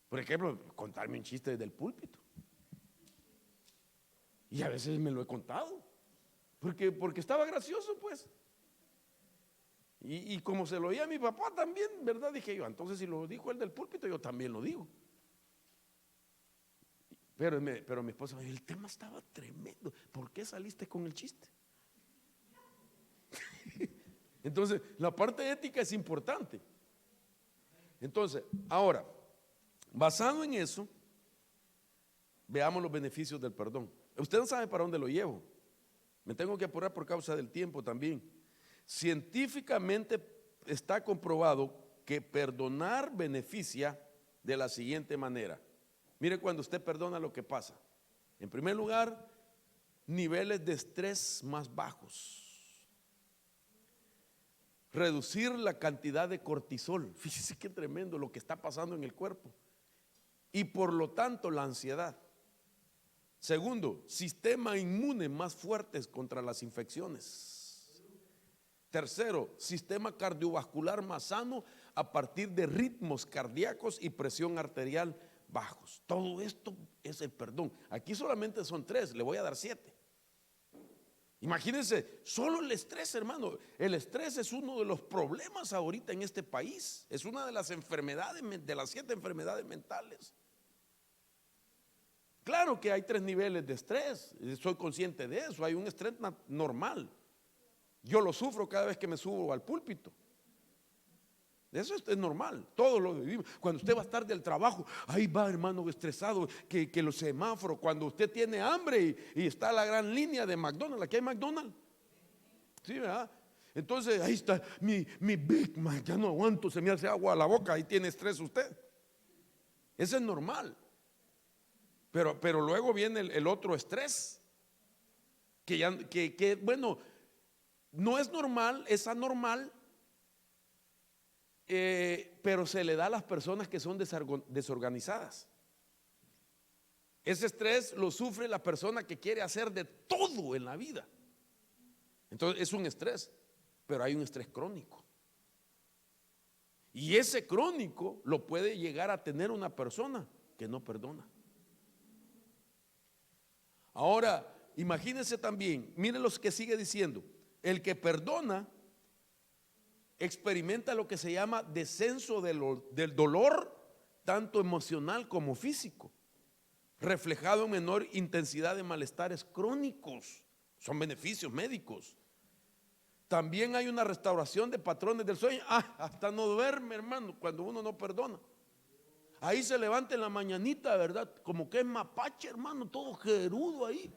Por ejemplo, contarme un chiste desde el púlpito. Y a veces me lo he contado, porque estaba gracioso, pues. Y como se lo oía a mi papá también, ¿verdad? Dije yo, entonces si lo dijo él del púlpito, yo también lo digo. Pero mi esposa me dijo, el tema estaba tremendo, ¿por qué saliste con el chiste? Entonces, la parte ética es importante. Entonces, ahora, basado en eso, veamos los beneficios del perdón. Usted no sabe para dónde lo llevo. Me tengo que apurar por causa del tiempo también. Científicamente está comprobado que perdonar beneficia de la siguiente manera. Mire cuando usted perdona lo que pasa. En primer lugar, niveles de estrés más bajos. Reducir la cantidad de cortisol. Fíjese qué tremendo lo que está pasando en el cuerpo. Y por lo tanto la ansiedad. Segundo, sistema inmune más fuertes contra las infecciones. Tercero, sistema cardiovascular más sano a partir de ritmos cardíacos y presión arterial bajos. Todo esto es el perdón. Aquí solamente son 3, le voy a dar 7. Imagínense, solo el estrés, hermano. El estrés es uno de los problemas ahorita en este país. Es una de las enfermedades, de las 7 enfermedades mentales. Claro que hay 3 niveles de estrés, soy consciente de eso. Hay un estrés normal. Yo lo sufro cada vez que me subo al púlpito. Eso es normal, todos lo vivimos. Cuando usted va tarde al trabajo, ahí va, hermano, estresado, que los semáforos. Cuando usted tiene hambre y está la gran línea de McDonald's, aquí hay McDonald's. Sí, ¿verdad? Entonces ahí está mi Big Mac, ya no aguanto, se me hace agua a la boca, ahí tiene estrés usted. Eso es normal. Pero luego viene el otro estrés, que bueno, no es normal, es anormal. Pero se le da a las personas que son desorganizadas. Ese estrés lo sufre la persona que quiere hacer de todo en la vida. Entonces es un estrés, pero hay un estrés crónico. Y ese crónico lo puede llegar a tener una persona que no perdona. Ahora, imagínense también, miren los que sigue diciendo, el que perdona experimenta lo que se llama descenso del dolor, tanto emocional como físico, reflejado en menor intensidad de malestares crónicos. Son beneficios médicos. También hay una restauración de patrones del sueño. Hasta no duerme, hermano, cuando uno no perdona. Ahí se levanta en la mañanita, ¿verdad? Como que es mapache, hermano, todo jerudo ahí.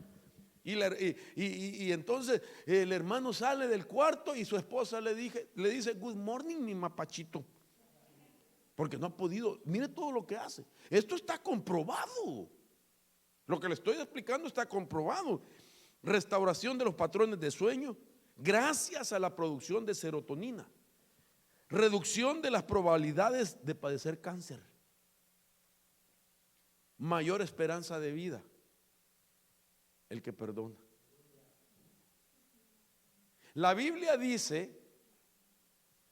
Y entonces el hermano sale del cuarto y su esposa le dice good morning, mi mapachito, porque no ha podido. Mire todo lo que hace. Esto está comprobado. Lo que le estoy explicando está comprobado. Restauración de los patrones de sueño gracias a la producción de serotonina. Reducción de las probabilidades de padecer cáncer. Mayor esperanza de vida. El que perdona. La Biblia dice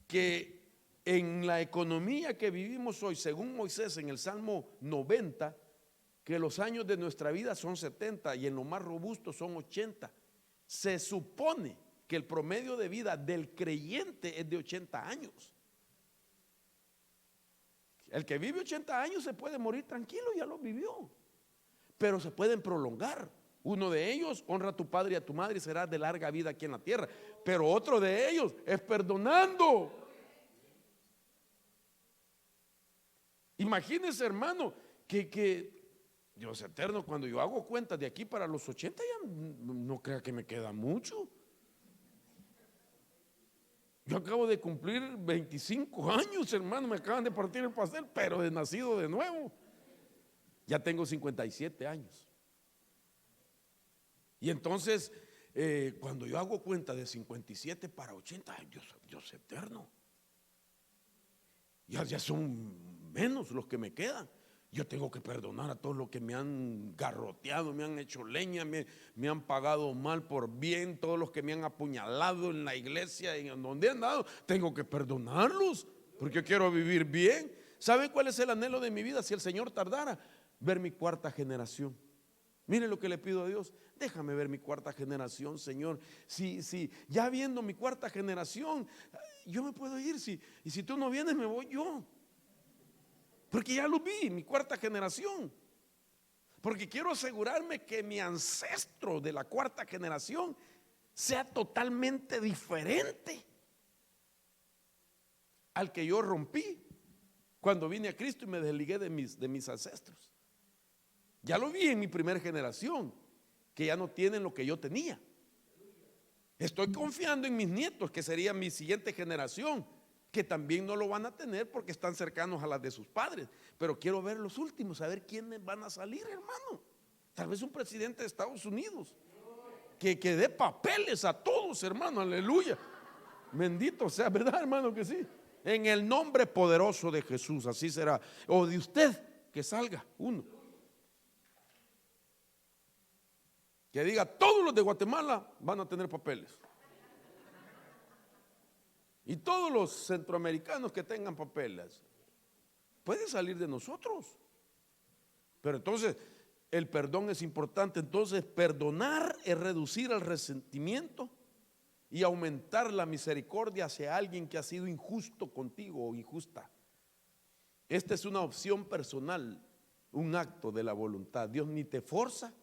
que en la economía que vivimos hoy, según Moisés en el Salmo 90, que los años de nuestra vida son 70 y en lo más robusto son 80. Se supone que el promedio de vida del creyente es de 80 años. El que vive 80 años se puede morir tranquilo, ya lo vivió, pero se pueden prolongar. Uno de ellos, honra a tu padre y a tu madre y serás de larga vida aquí en la tierra. Pero otro de ellos es perdonando. Imagínense, hermano, que Dios eterno, cuando yo hago cuentas de aquí para los 80, ya no crea que me queda mucho. Yo acabo de cumplir 25 años, hermano, me acaban de partir el pastel, pero de nacido de nuevo. Ya tengo 57 años. Y entonces, cuando yo hago cuenta de 57 para 80, Dios eterno, ya son menos los que me quedan. Yo tengo que perdonar a todos los que me han garroteado, me han hecho leña, me han pagado mal por bien, todos los que me han apuñalado en la iglesia, en donde han dado, tengo que perdonarlos, porque quiero vivir bien. ¿Sabe cuál es el anhelo de mi vida? Si el Señor tardara, ver mi cuarta generación. Mire lo que le pido a Dios, déjame ver mi cuarta generación, Señor. Si ya viendo mi cuarta generación, yo me puedo ir, y si tú no vienes me voy yo. Porque ya lo vi, mi cuarta generación. Porque quiero asegurarme que mi ancestro de la cuarta generación sea totalmente diferente al que yo rompí cuando vine a Cristo y me desligué de mis ancestros. Ya lo vi en mi primera generación, que ya no tienen lo que yo tenía. Estoy confiando en mis nietos, que sería mi siguiente generación, que también no lo van a tener porque están cercanos a las de sus padres. Pero quiero ver los últimos, a ver quiénes van a salir, hermano. Tal vez un presidente de Estados Unidos que dé papeles a todos, hermano, aleluya. Bendito sea, ¿verdad, hermano? Que sí. En el nombre poderoso de Jesús, así será. O de usted, que salga uno. Que diga, todos los de Guatemala van a tener papeles. Y todos los centroamericanos que tengan papeles. Puede salir de nosotros. Pero entonces, el perdón es importante. Entonces, perdonar es reducir el resentimiento y aumentar la misericordia hacia alguien que ha sido injusto contigo o injusta. Esta es una opción personal, un acto de la voluntad. Dios ni te forza,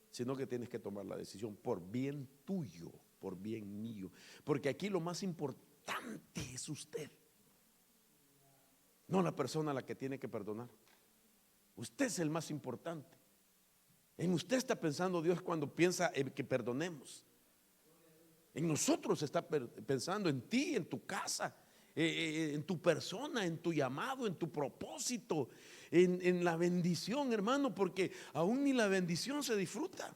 sino que tienes que tomar la decisión por bien tuyo, por bien mío. Porque aquí lo más importante es usted, no la persona a la que tiene que perdonar. Usted es el más importante. En usted está pensando Dios cuando piensa en que perdonemos. En nosotros está pensando, en ti, en tu casa, en tu persona, en tu llamado, en tu propósito, en la bendición, hermano, porque aún ni la bendición se disfruta.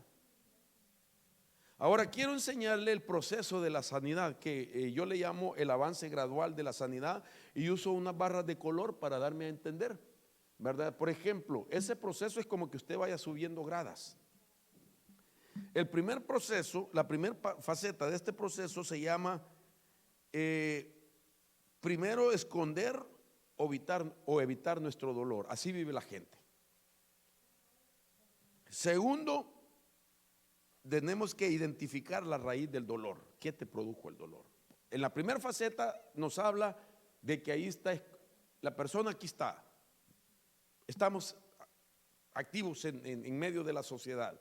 Ahora quiero enseñarle el proceso de la sanidad, que yo le llamo el avance gradual de la sanidad, y uso unas barras de color para darme a entender, ¿verdad? Por ejemplo, ese proceso es como que usted vaya subiendo gradas. El primer proceso, la primera faceta de este proceso se llama primero esconder o evitar nuestro dolor. Así vive la gente. Segundo, tenemos que identificar la raíz del dolor. ¿Qué te produjo el dolor? En la primera faceta nos habla de que ahí está, la persona aquí está. Estamos activos en medio de la sociedad.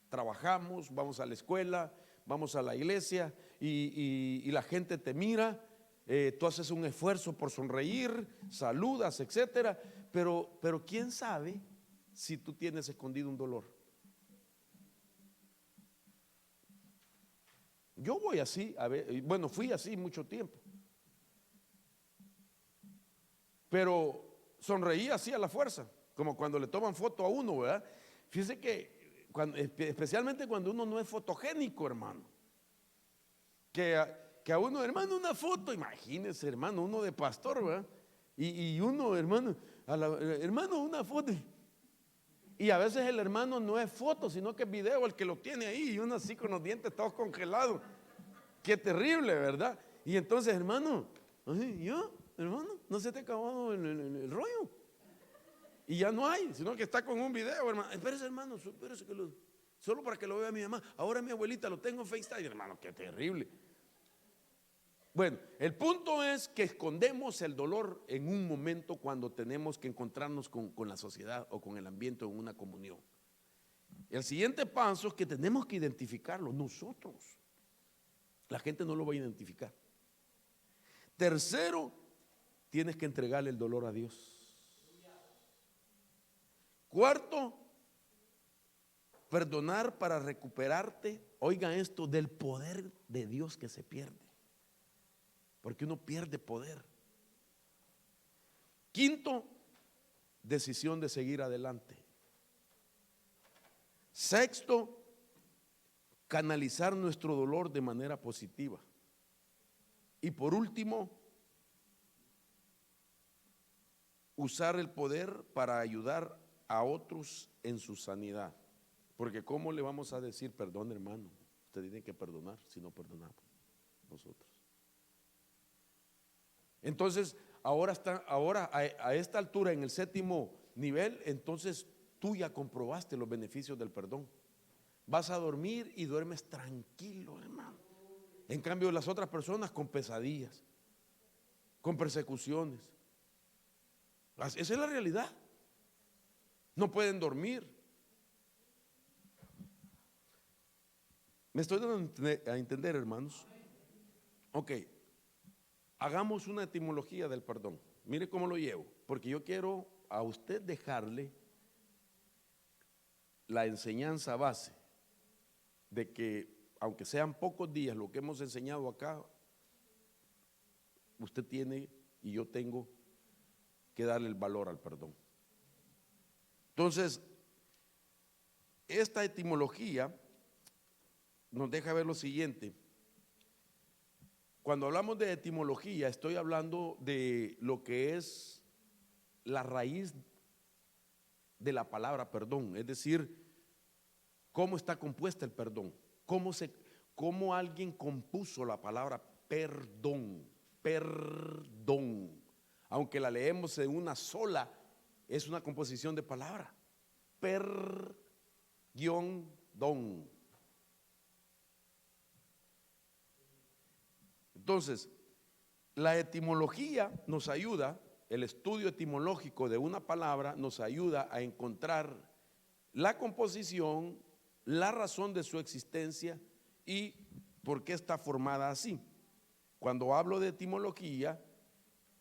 Trabajamos, vamos a la escuela, vamos a la iglesia y la gente te mira, tú haces un esfuerzo por sonreír, saludas, etcétera, pero quién sabe si tú tienes escondido un dolor. Yo voy así, bueno, fui así mucho tiempo, pero sonreí así a la fuerza, como cuando le toman foto a uno, ¿verdad? Fíjese que especialmente cuando uno no es fotogénico, hermano, que a uno, hermano, una foto, imagínese, hermano, uno de pastor, ¿verdad? Y uno, hermano, hermano, una foto. Y a veces el hermano no es foto, sino que es video el que lo tiene ahí, y uno así con los dientes todos congelados. Qué terrible, ¿verdad? Y entonces, hermano, yo, hermano, no se te ha acabado el rollo. Y ya no hay, sino que está con un video, hermano. Espérese, hermano, espérese que solo para que lo vea mi mamá. Ahora mi abuelita lo tengo en FaceTime, hermano, qué terrible. Bueno, el punto es que escondemos el dolor en un momento cuando tenemos que encontrarnos con la sociedad o con el ambiente en una comunión. El siguiente paso es que tenemos que identificarlo nosotros. La gente no lo va a identificar. Tercero, tienes que entregarle el dolor a Dios. Cuarto, perdonar para recuperarte, oiga esto, del poder de Dios que se pierde. Porque uno pierde poder. Quinto, decisión de seguir adelante. Sexto, canalizar nuestro dolor de manera positiva. Y por último, usar el poder para ayudar a otros en su sanidad. Porque ¿cómo le vamos a decir perdón, hermano? Usted tiene que perdonar si no perdonamos nosotros. Entonces, ahora a esta altura, en el séptimo nivel, entonces tú ya comprobaste los beneficios del perdón. Vas a dormir y duermes tranquilo, hermano. En cambio, las otras personas con pesadillas, con persecuciones. Esa es la realidad. No pueden dormir. ¿Me estoy dando a entender, hermanos? Ok. Hagamos una etimología del perdón. Mire cómo lo llevo, porque yo quiero a usted dejarle la enseñanza base de que, aunque sean pocos días lo que hemos enseñado acá, usted tiene y yo tengo que darle el valor al perdón. Entonces, esta etimología nos deja ver lo siguiente. Cuando hablamos de etimología, estoy hablando de lo que es la raíz de la palabra perdón, es decir, cómo está compuesta el perdón, cómo alguien compuso la palabra perdón, perdón. Aunque la leemos en una sola, es una composición de palabra. Per-don. Entonces, la etimología nos ayuda, el estudio etimológico de una palabra nos ayuda a encontrar la composición, la razón de su existencia y por qué está formada así. Cuando hablo de etimología,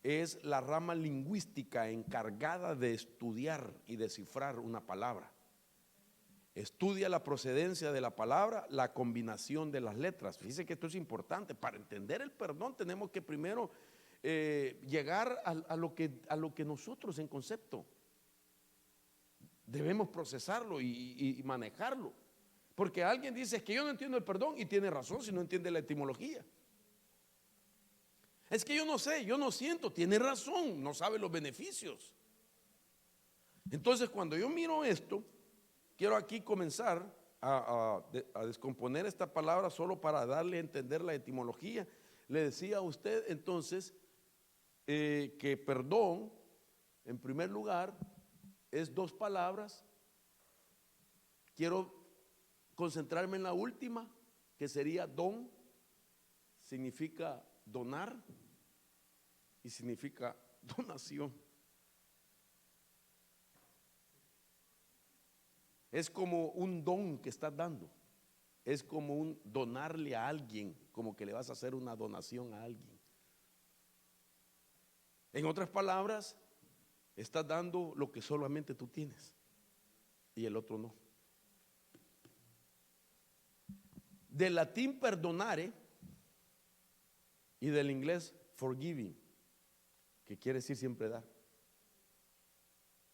es la rama lingüística encargada de estudiar y descifrar una palabra. Estudia la procedencia de la palabra, la combinación de las letras. Fíjese que esto es importante. Para entender el perdón tenemos que primero llegar a lo que nosotros en concepto debemos procesarlo y manejarlo. Porque alguien dice, es que yo no entiendo el perdón, y tiene razón si no entiende la etimología. Es que yo no sé, yo no siento, tiene razón, no sabe los beneficios. Entonces, cuando yo miro esto, quiero aquí comenzar a descomponer esta palabra solo para darle a entender la etimología. Le decía a usted entonces que perdón, en primer lugar, es dos palabras. Quiero concentrarme en la última, que sería don, significa donar y significa donación. Es como un don que estás dando, es como un donarle a alguien, como que le vas a hacer una donación a alguien. En otras palabras, estás dando lo que solamente tú tienes y el otro no. Del latín perdonare y del inglés forgiving, que quiere decir siempre dar,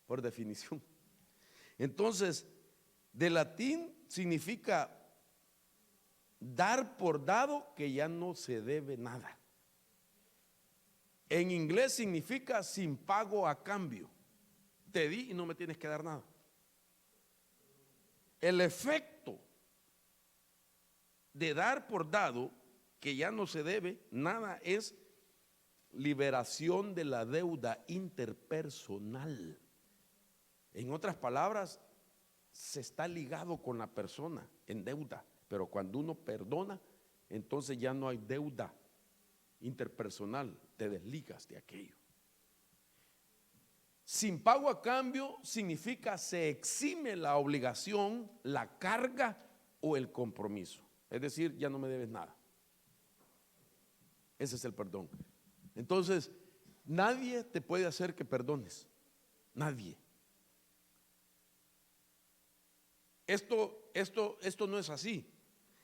por definición. Entonces, del latín significa dar por dado que ya no se debe nada. En inglés significa sin pago a cambio. Te di y no me tienes que dar nada. El efecto de dar por dado que ya no se debe nada es liberación de la deuda interpersonal. En otras palabras, se está ligado con la persona en deuda, pero cuando uno perdona, entonces ya no hay deuda interpersonal, te desligas de aquello. Sin pago a cambio significa se exime la obligación, la carga o el compromiso. Es decir, ya no me debes nada. Ese es el perdón. Entonces, nadie te puede hacer que perdones. Nadie. Esto no es así.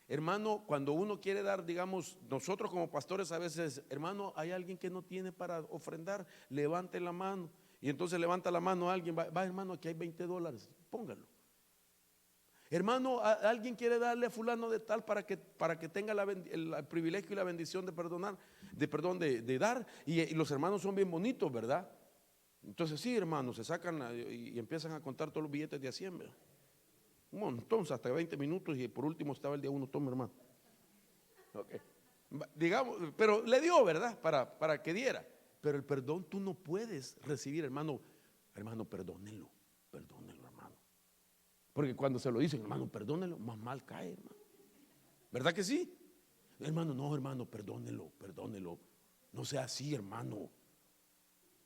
Hermano, cuando uno quiere dar, digamos, nosotros como pastores a veces, hermano, hay alguien que no tiene para ofrendar, levante la mano. Y entonces levanta la mano a alguien, va hermano, aquí hay $20, póngalo. Hermano, alguien quiere darle a fulano de tal para que tenga el privilegio y la bendición de perdonar, de dar. Y los hermanos son bien bonitos, ¿verdad? Entonces sí, hermanos, se sacan y empiezan a contar todos los billetes de a 100, ¿verdad? Un montón, hasta 20 minutos, y por último estaba el día uno, toma hermano. Okay. Digamos, pero le dio, ¿verdad? Para que diera. Pero el perdón tú no puedes recibir, hermano, perdónelo, hermano. Porque cuando se lo dicen, hermano, perdónelo, más mal cae, hermano. ¿Verdad que sí? Hermano, no, hermano, perdónelo. No sea así, hermano.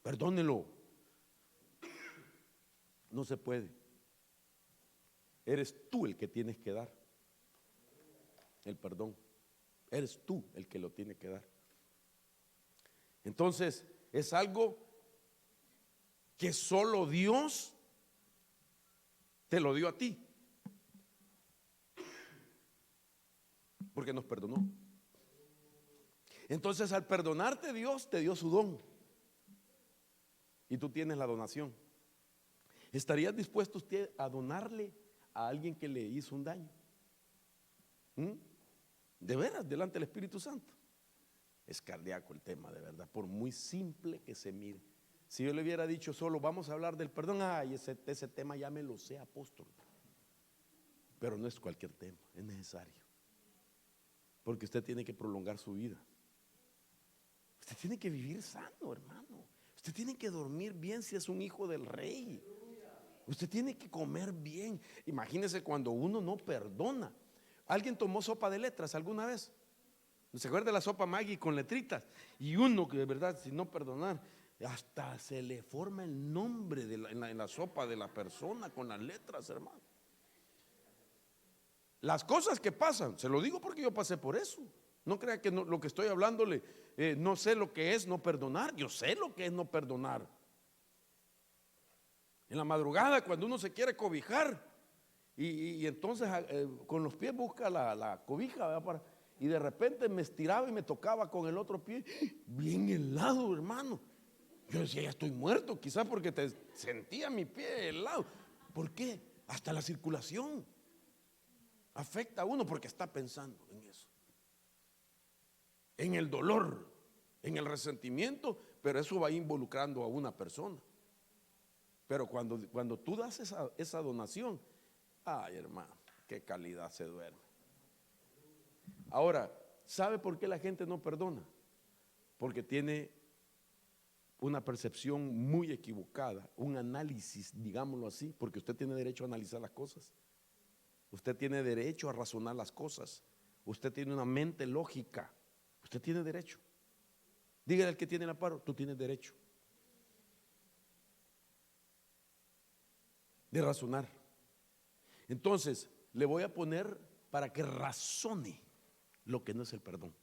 Perdónelo. No se puede. Eres tú el que tienes que dar el perdón. Eres tú el que lo tiene que dar. Entonces, es algo que solo Dios te lo dio a ti, porque nos perdonó. Entonces, al perdonarte, Dios te dio su don. y tú tienes la donación. ¿Estarías dispuesto usted a donarle a alguien que le hizo un daño? ¿Mm? De veras, delante del Espíritu Santo. Es cardíaco el tema, de verdad, por muy simple que se mire. Si yo le hubiera dicho solo vamos a hablar del perdón, ay, ese tema ya me lo sé, apóstol. Pero no es cualquier tema, es necesario. Porque usted tiene que prolongar su vida. Usted tiene que vivir sano, hermano. Usted tiene que dormir bien si es un hijo del rey. Usted tiene que comer bien. Imagínese cuando uno no perdona. ¿Alguien tomó sopa de letras alguna vez? ¿Se acuerda de la sopa Maggi con letritas? Y uno que de verdad, si no perdonar, hasta se le forma el nombre en la sopa de la persona con las letras, hermano. Las cosas que pasan, se lo digo porque yo pasé por eso. No crea que lo que estoy hablándole, no sé lo que es no perdonar. Yo sé lo que es no perdonar. En la madrugada, cuando uno se quiere cobijar y entonces con los pies busca la cobija, ¿verdad? Y de repente me estiraba y me tocaba con el otro pie bien helado, hermano. Yo decía, ya estoy muerto, quizás porque sentía mi pie helado. ¿Por qué? Hasta la circulación afecta a uno porque está pensando en eso, en el dolor, en el resentimiento, pero eso va involucrando a una persona. Pero cuando tú das esa donación, ay, hermano, qué calidad se duerme. Ahora, ¿sabe por qué la gente no perdona? Porque tiene una percepción muy equivocada, un análisis, digámoslo así, porque usted tiene derecho a analizar las cosas. Usted tiene derecho a razonar las cosas. Usted tiene una mente lógica. Usted tiene derecho. Dígale al que tiene el amparo, tú tienes derecho de razonar. Entonces, le voy a poner para que razone lo que no es el perdón.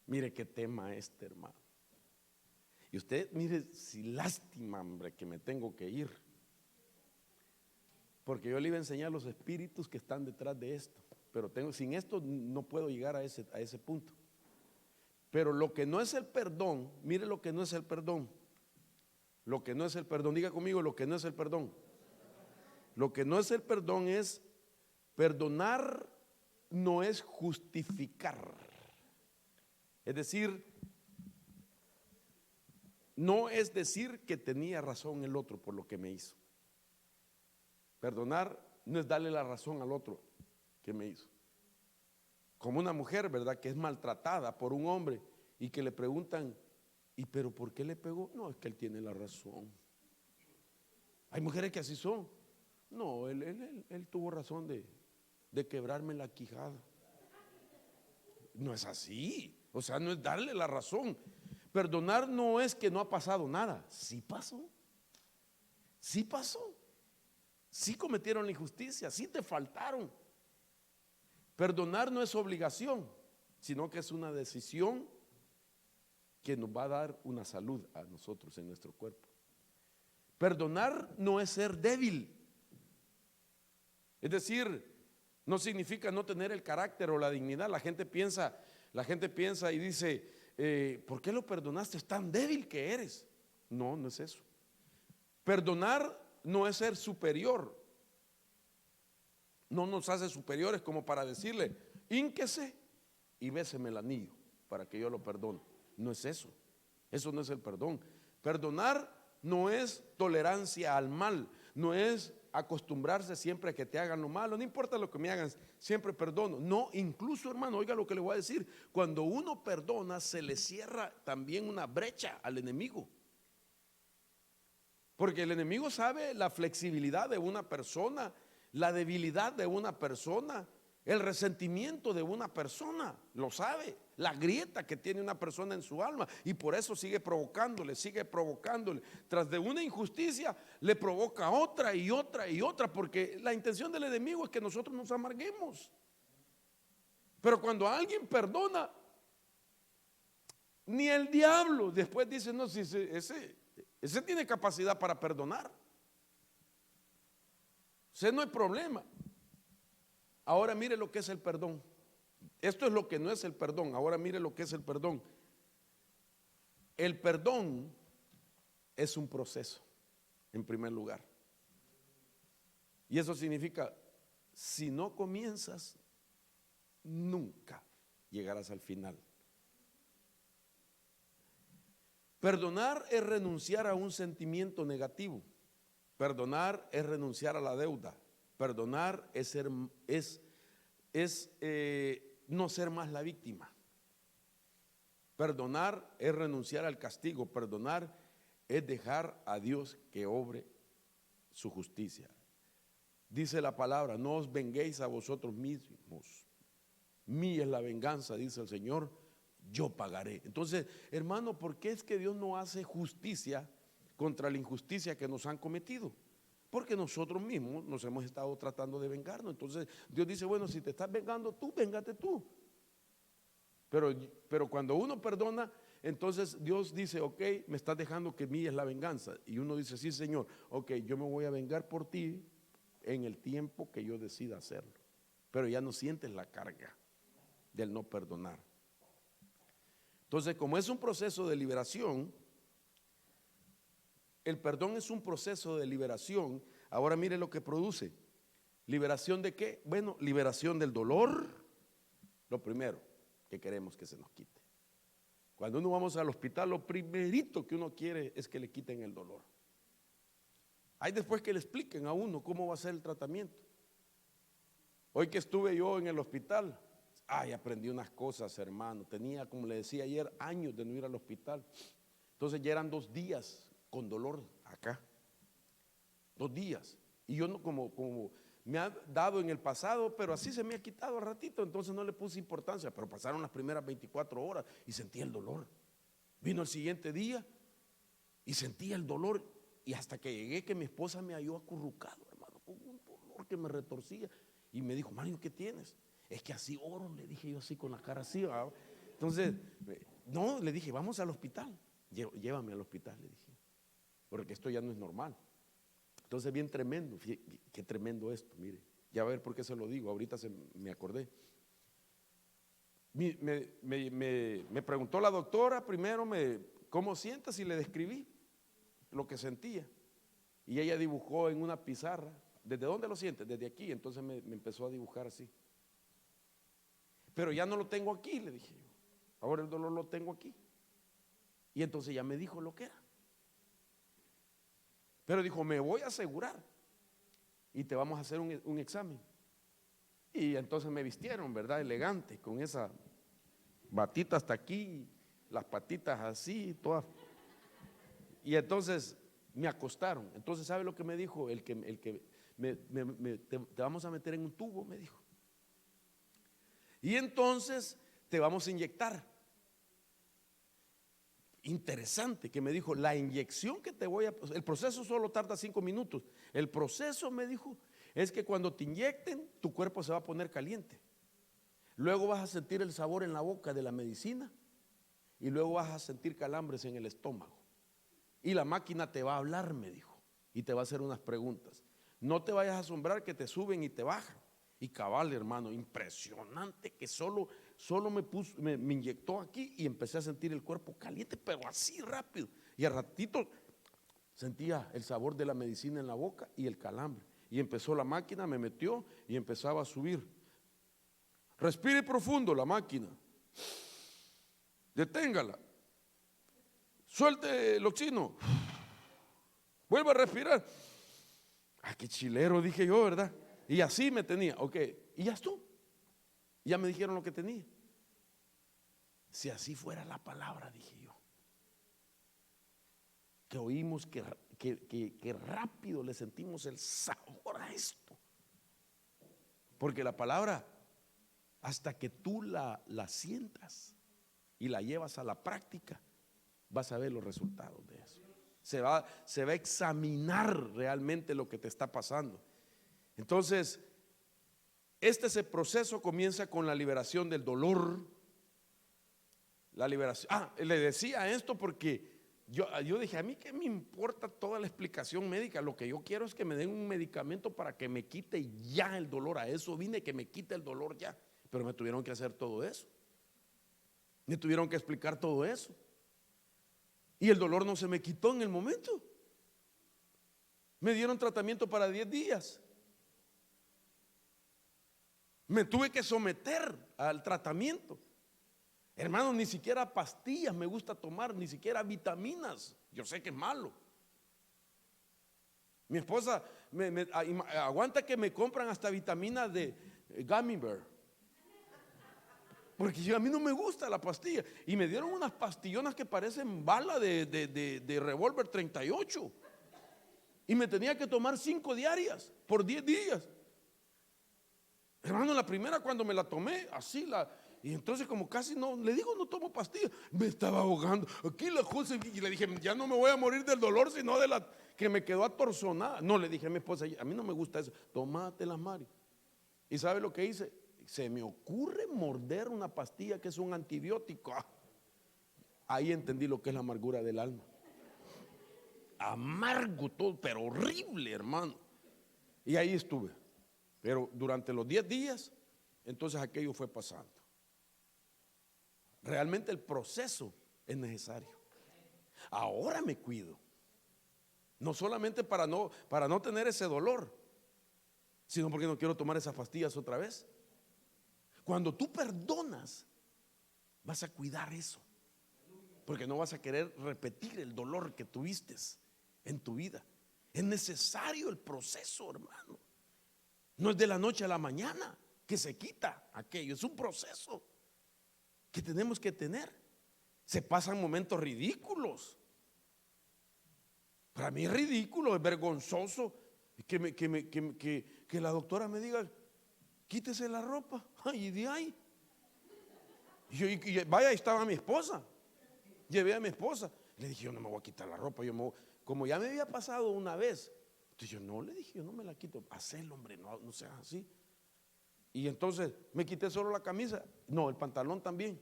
Mire qué tema este, hermano. Y usted, mire, si lástima, hombre, que me tengo que ir. Porque yo le iba a enseñar los espíritus que están detrás de esto. Pero sin esto no puedo llegar a ese punto. Pero lo que no es el perdón, mire lo que no es el perdón. Lo que no es el perdón, diga conmigo lo que no es el perdón. Lo que no es el perdón es perdonar, no es justificar. Es decir, no es decir que tenía razón el otro por lo que me hizo. Perdonar no es darle la razón al otro que me hizo. Como una mujer, ¿verdad?, que es maltratada por un hombre y que le preguntan, ¿y pero por qué le pegó? No, es que él tiene la razón. Hay mujeres que así son. No, él tuvo razón de quebrarme la quijada. No es así. O sea, no es darle la razón. Perdonar no es que no ha pasado nada. Sí pasó. Sí pasó. Sí cometieron la injusticia. Sí te faltaron. Perdonar no es obligación, sino que es una decisión que nos va a dar una salud a nosotros en nuestro cuerpo. Perdonar no es ser débil. Es decir, no significa no tener el carácter o la dignidad. La gente piensa y dice, ¿por qué lo perdonaste? Es tan débil que eres. No, no es eso. Perdonar no es ser superior. No nos hace superiores como para decirle, hínquese y béseme el anillo para que yo lo perdone. No es eso. Eso no es el perdón. Perdonar no es tolerancia al mal. No es acostumbrarse siempre a que te hagan lo malo. No importa lo que me hagan, siempre perdono. No, incluso, hermano, oiga lo que le voy a decir. Cuando uno perdona, se le cierra también una brecha al enemigo. Porque el enemigo sabe la flexibilidad de una persona, la debilidad de una persona, el resentimiento de una persona, lo sabe, la grieta que tiene una persona en su alma, y por eso sigue provocándole. Tras de una injusticia le provoca otra y otra y otra, porque la intención del enemigo es que nosotros nos amarguemos. Pero cuando alguien perdona, ni el diablo después dice, no, si ese tiene capacidad para perdonar. Ese no hay problema. Ahora mire lo que es el perdón. Esto es lo que no es el perdón. Ahora mire lo que es el perdón. El perdón es un proceso, en primer lugar. Y eso significa, si no comienzas, nunca llegarás al final. Perdonar es renunciar a un sentimiento negativo. Perdonar es renunciar a la deuda. Perdonar es no ser más la víctima. Perdonar es renunciar al castigo. Perdonar es dejar a Dios que obre su justicia. Dice la palabra, no os venguéis a vosotros mismos. Mía es la venganza, dice el Señor, yo pagaré. Entonces, hermano, ¿por qué es que Dios no hace justicia contra la injusticia que nos han cometido? Porque nosotros mismos nos hemos estado tratando de vengarnos. Entonces, Dios dice, bueno, si te estás vengando tú, véngate tú. Pero cuando uno perdona, entonces Dios dice, ok, me estás dejando que mía es la venganza. Y uno dice, sí, Señor, ok, yo me voy a vengar por ti en el tiempo que yo decida hacerlo. Pero ya no sientes la carga del no perdonar. Entonces, como es un proceso de liberación, el perdón es un proceso de liberación. Ahora mire lo que produce. ¿Liberación de qué? Bueno, liberación del dolor. Lo primero que queremos que se nos quite. Cuando uno vamos al hospital, lo primerito que uno quiere es que le quiten el dolor. Hay después que le expliquen a uno cómo va a ser el tratamiento. Hoy que estuve yo en el hospital, aprendí unas cosas, hermano. Tenía, como le decía ayer, años de no ir al hospital. Entonces ya eran 2 días con dolor acá. 2 días. Y yo no, como me ha dado en el pasado, pero así se me ha quitado al ratito, entonces no le puse importancia. Pero pasaron las primeras 24 horas y sentí el dolor. Vino el siguiente día y sentí el dolor. Y hasta que llegué, que mi esposa me halló acurrucado, hermano, con un dolor que me retorcía. Y me dijo, Mario, ¿qué tienes? Es que así oro, le dije yo así con la cara así, ¿verdad? Entonces, no, le dije, vamos al hospital. Llévame al hospital, le dije, porque esto ya no es normal. Entonces, bien tremendo, qué tremendo esto, mire. Ya va a ver por qué se lo digo, ahorita me acordé. Me preguntó la doctora primero, ¿cómo sientas? Y le describí lo que sentía. Y ella dibujó en una pizarra. ¿Desde dónde lo sientes? Desde aquí. Entonces me empezó a dibujar así. Pero ya no lo tengo aquí, le dije yo. Ahora el dolor lo tengo aquí. Y entonces ya me dijo lo que era. Pero dijo, me voy a asegurar y te vamos a hacer un examen. Y entonces me vistieron, ¿verdad? Elegante, con esa batita hasta aquí, las patitas así, todas. Y entonces me acostaron. Entonces, ¿sabe lo que me dijo? Te vamos a meter en un tubo, me dijo. Y entonces te vamos a inyectar. Interesante que me dijo, la inyección que te voy a... El proceso solo tarda 5 minutos. El proceso, me dijo, es que cuando te inyecten, tu cuerpo se va a poner caliente. Luego vas a sentir el sabor en la boca de la medicina y luego vas a sentir calambres en el estómago. Y la máquina te va a hablar, me dijo, y te va a hacer unas preguntas. No te vayas a asombrar que te suben y te bajan. Y cabal, hermano, impresionante que solo me inyectó aquí y empecé a sentir el cuerpo caliente, pero así rápido. Y al ratito sentía el sabor de la medicina en la boca y el calambre. Y empezó la máquina, me metió y empezaba a subir. Respire profundo la máquina. Deténgala. Suelte el oxígeno. Vuelva a respirar. Qué chilero, dije yo, ¿verdad? Y así me tenía, ok, y ya estuvo. Ya me dijeron lo que tenía. Si así fuera la palabra, dije yo, que oímos que rápido le sentimos el sabor a esto. Porque la palabra, hasta que tú la sientas y la llevas a la práctica, vas a ver los resultados de eso. Se va a examinar realmente lo que te está pasando. Entonces, ese proceso comienza con la liberación del dolor. La liberación. Le decía esto porque yo dije, a mí qué me importa toda la explicación médica. Lo que yo quiero es que me den un medicamento para que me quite ya el dolor. A eso vine, que me quite el dolor ya. Pero me tuvieron que hacer todo eso. Me tuvieron que explicar todo eso. Y el dolor no se me quitó en el momento. Me dieron tratamiento para 10 días. Me tuve que someter al tratamiento. Hermano, ni siquiera pastillas me gusta tomar, ni siquiera vitaminas. Yo sé que es malo. Mi esposa aguanta que me compran hasta vitaminas de Gummy Bear, porque a mí no me gusta la pastilla. Y me dieron unas pastillonas que parecen bala de revólver 38. Y me tenía que tomar 5 diarias por 10 días. Hermano, la primera cuando me la tomé, así y entonces como casi no, le digo no tomo pastillas, me estaba ahogando. Aquí la cosa, y le dije, ya no me voy a morir del dolor, sino de la que me quedó atorzonada. No, le dije a mi esposa, a mí no me gusta eso, tómatelas, Mari. ¿Y sabe lo que hice? Se me ocurre morder una pastilla que es un antibiótico. Ahí entendí lo que es la amargura del alma. Amargo todo, pero horrible, hermano. Y ahí estuve. Pero durante los 10 días, entonces aquello fue pasando. Realmente el proceso es necesario. Ahora me cuido. No solamente para no tener ese dolor, sino porque no quiero tomar esas pastillas otra vez. Cuando tú perdonas, vas a cuidar eso, porque no vas a querer repetir el dolor que tuviste en tu vida. Es necesario el proceso, hermano. No es de la noche a la mañana que se quita aquello, es un proceso que tenemos que tener. Se pasan momentos ridículos. Para mí es ridículo, es vergonzoso que la doctora me diga, quítese la ropa. Ay, de ahí. Y vaya, ahí estaba mi esposa. Llevé a mi esposa. Le dije, yo no me voy a quitar la ropa. Como ya me había pasado una vez, entonces yo no, le dije, yo no me la quito. Hacelo, hombre, no seas así. Y entonces me quité solo la camisa. No, el pantalón también.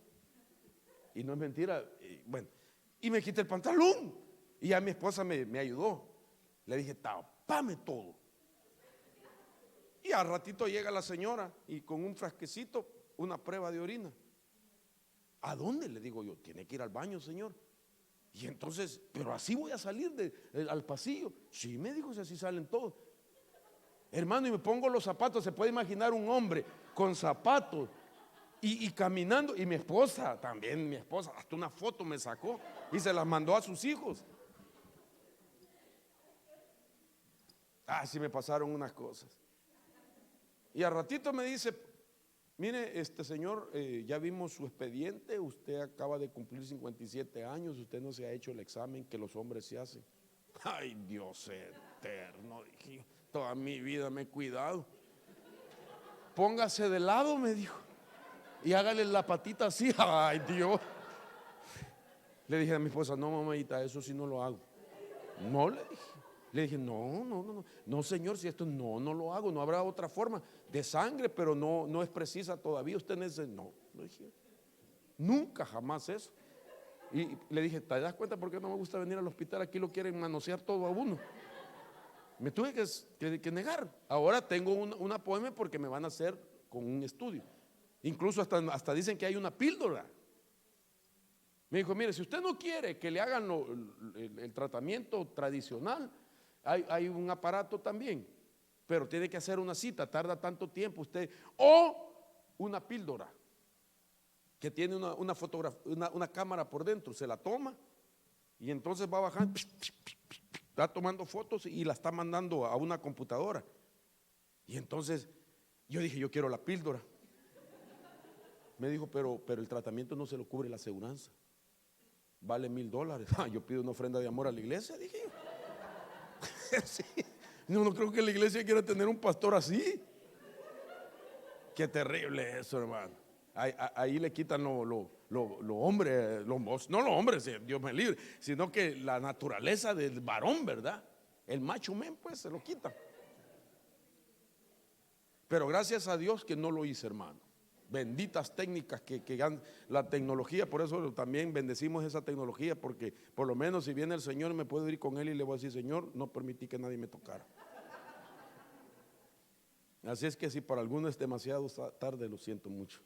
Y no es mentira. Bueno, y me quité el pantalón. Y ya mi esposa me ayudó. Le dije, tapame todo. Y al ratito llega la señora y con un frasquecito, una prueba de orina. ¿A dónde? Le digo yo, tiene que ir al baño, señor. Y entonces, pero así voy a salir al pasillo. Sí, me dijo, si así salen todos. Hermano, y me pongo los zapatos. Se puede imaginar un hombre con zapatos y caminando. Y mi esposa también, mi esposa, hasta una foto me sacó y se las mandó a sus hijos. Sí me pasaron unas cosas. Y al ratito me dice, mire, señor, ya vimos su expediente, usted acaba de cumplir 57 años, usted no se ha hecho el examen que los hombres se hacen. Ay, Dios eterno, dije, toda mi vida me he cuidado. Póngase de lado, me dijo, y hágale la patita así. Ay, Dios. Le dije a mi esposa, no, mamita, eso sí no lo hago. No, le dije. Le dije, no, señor, si esto no lo hago, no habrá otra forma de sangre, pero no es precisa todavía. Usted necesita, no, le dije, nunca, jamás eso. Y le dije, ¿te das cuenta por qué no me gusta venir al hospital? Aquí lo quieren manosear todo a uno. Me tuve que negar. Ahora tengo una poema porque me van a hacer con un estudio. Incluso hasta dicen que hay una píldora. Me dijo, mire, si usted no quiere que le hagan el tratamiento tradicional, hay un aparato también, pero tiene que hacer una cita, tarda tanto tiempo usted, o una píldora que tiene una cámara por dentro, se la toma y entonces va bajando, está tomando fotos y la está mandando a una computadora. Y entonces yo dije, yo quiero la píldora. Me dijo, pero el tratamiento no se lo cubre la aseguranza, vale $1,000. Yo pido una ofrenda de amor a la iglesia, dije yo. Sí. No creo que la iglesia quiera tener un pastor así. Qué terrible eso, hermano. Ahí le quitan los hombres, no los hombres, Dios me libre, sino que la naturaleza del varón, ¿verdad? El macho men, pues se lo quita. Pero gracias a Dios que no lo hice, hermano. Benditas técnicas que la tecnología, por eso también bendecimos esa tecnología, porque por lo menos si viene el Señor me puedo ir con Él y le voy a decir, Señor, no permití que nadie me tocara. Así es que si para algunos es demasiado tarde, lo siento mucho.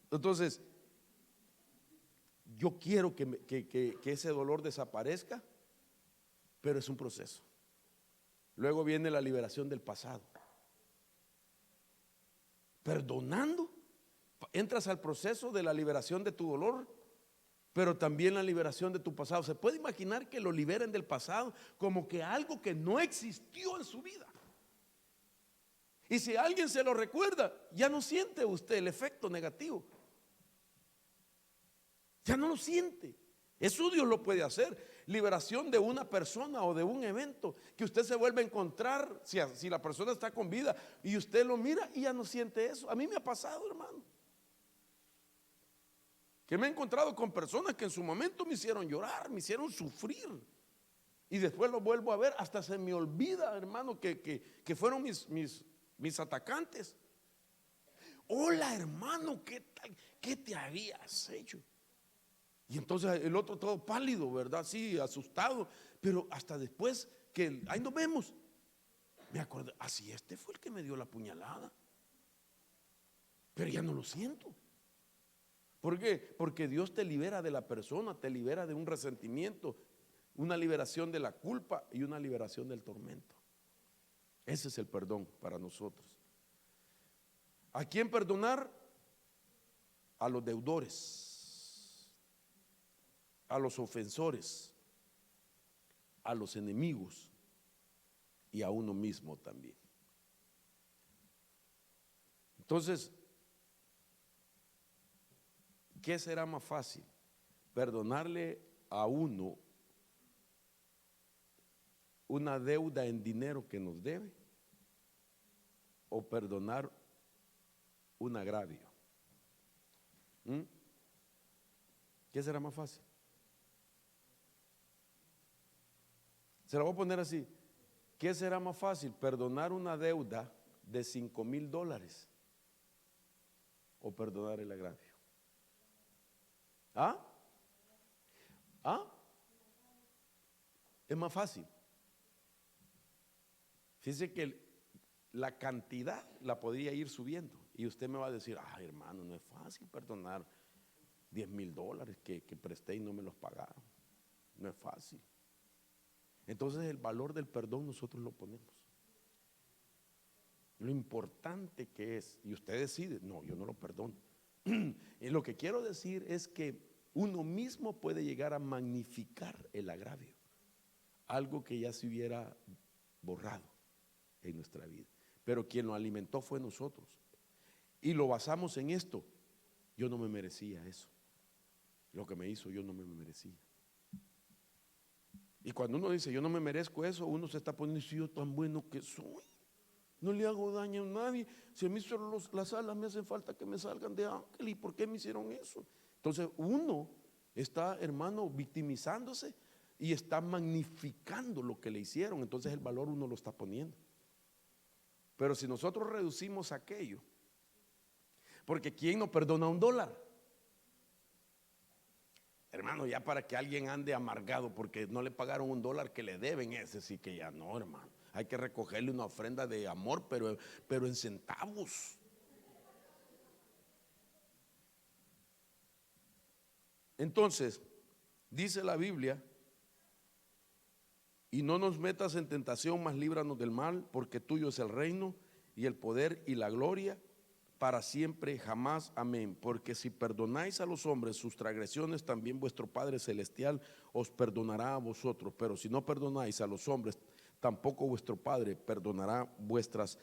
Entonces, yo quiero que ese dolor desaparezca, pero es un proceso. Luego viene la liberación del pasado. Perdonando, entras al proceso de la liberación de tu dolor, pero también la liberación de tu pasado. Se puede imaginar que lo liberen del pasado como que algo que no existió en su vida. Y si alguien se lo recuerda, ya no siente usted el efecto negativo. Ya no lo siente. Eso Dios lo puede hacer. Liberación de una persona o de un evento que usted se vuelve a encontrar, si la persona está con vida y usted lo mira y ya no siente eso. A mí me ha pasado, hermano, que me he encontrado con personas que en su momento me hicieron llorar, me hicieron sufrir, y después lo vuelvo a ver, hasta se me olvida, hermano, que fueron mis atacantes. Hola, hermano, ¿qué tal? ¿Qué te habías hecho? Y entonces el otro todo pálido, ¿verdad? Sí, asustado. Pero hasta después que ahí nos vemos, me acuerdo, así este fue el que me dio la puñalada. Pero ya no lo siento. ¿Por qué? Porque Dios te libera de la persona, te libera de un resentimiento, una liberación de la culpa y una liberación del tormento. Ese es el perdón para nosotros. ¿A quién perdonar? A los deudores, a los ofensores, a los enemigos y a uno mismo también. Entonces, ¿qué será más fácil? ¿Perdonarle a uno una deuda en dinero que nos debe, o perdonar un agravio? ¿Qué será más fácil? Se lo voy a poner así. ¿Qué será más fácil? ¿Perdonar una deuda de $5,000 o perdonar el agravio? ¿Ah? ¿Ah? Es más fácil. Fíjese que la cantidad la podría ir subiendo y usted me va a decir, ay, hermano, no es fácil perdonar $10,000 que presté y no me los pagaron. No es fácil. Entonces el valor del perdón nosotros lo ponemos. Lo importante que es, y usted decide, no, yo no lo perdono. Y lo que quiero decir es que uno mismo puede llegar a magnificar el agravio, algo que ya se hubiera borrado en nuestra vida. Pero quien lo alimentó fue nosotros. Y lo basamos en esto. Yo no me merecía eso. Lo que me hizo, yo no me merecía. Y cuando uno dice, yo no me merezco eso, uno se está poniendo, si yo tan bueno que soy, no le hago daño a nadie. Si a mí solo las alas me hacen falta que me salgan de ángel, ¿y por qué me hicieron eso? Entonces uno está, hermano, victimizándose y está magnificando lo que le hicieron. Entonces el valor uno lo está poniendo. Pero si nosotros reducimos aquello, porque ¿quién no perdona $1? Hermano, ya para que alguien ande amargado porque no le pagaron $1 que le deben, ese sí que ya no, hermano. Hay que recogerle una ofrenda de amor, pero en centavos. Entonces, dice la Biblia, y no nos metas en tentación, mas líbranos del mal, porque tuyo es el reino y el poder y la gloria para siempre, jamás, amén. Porque si perdonáis a los hombres sus transgresiones, también vuestro Padre Celestial os perdonará a vosotros. Pero si no perdonáis a los hombres, tampoco vuestro Padre perdonará vuestras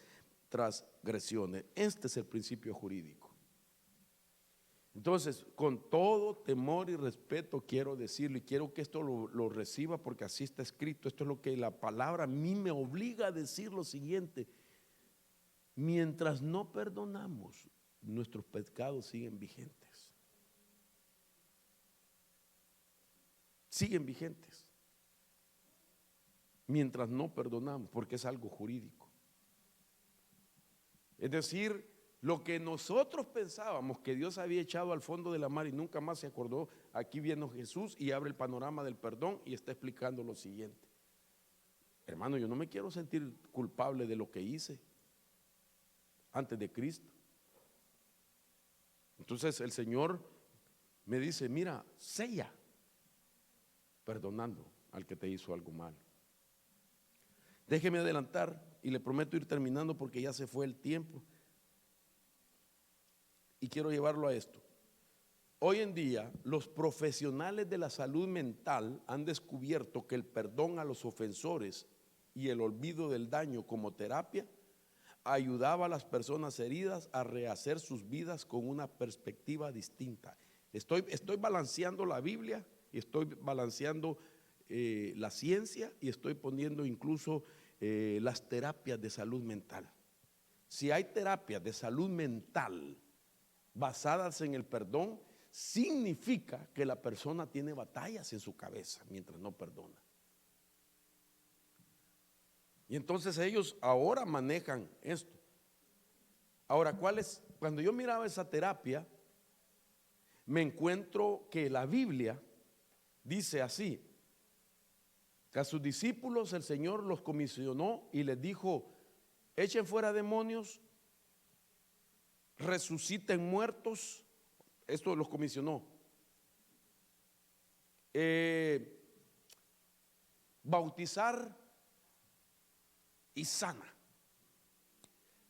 transgresiones. Este es el principio jurídico. Entonces, con todo temor y respeto quiero decirlo, y quiero que esto lo reciba porque así está escrito. Esto es lo que la palabra a mí me obliga a decir lo siguiente. Mientras no perdonamos, nuestros pecados siguen vigentes. Siguen vigentes. Mientras no perdonamos, porque es algo jurídico. Es decir, lo que nosotros pensábamos que Dios había echado al fondo de la mar y nunca más se acordó, aquí viene Jesús y abre el panorama del perdón y está explicando lo siguiente. Hermano, yo no me quiero sentir culpable de lo que hice antes de Cristo. Entonces el Señor me dice, mira, sella perdonando al que te hizo algo malo. Déjeme adelantar y le prometo ir terminando porque ya se fue el tiempo. Y quiero llevarlo a esto. Hoy en día, los profesionales de la salud mental han descubierto que el perdón a los ofensores y el olvido del daño como terapia ayudaba a las personas heridas a rehacer sus vidas con una perspectiva distinta. Estoy balanceando la Biblia y estoy balanceando la ciencia y estoy poniendo incluso las terapias de salud mental. Si hay terapias de salud mental basadas en el perdón, significa que la persona tiene batallas en su cabeza mientras no perdona. Y entonces ellos ahora manejan esto. Ahora, cuando yo miraba esa terapia, me encuentro que la Biblia dice así, que a sus discípulos el Señor los comisionó y les dijo, echen fuera demonios, resuciten muertos. Esto los comisionó. Bautizar y sana.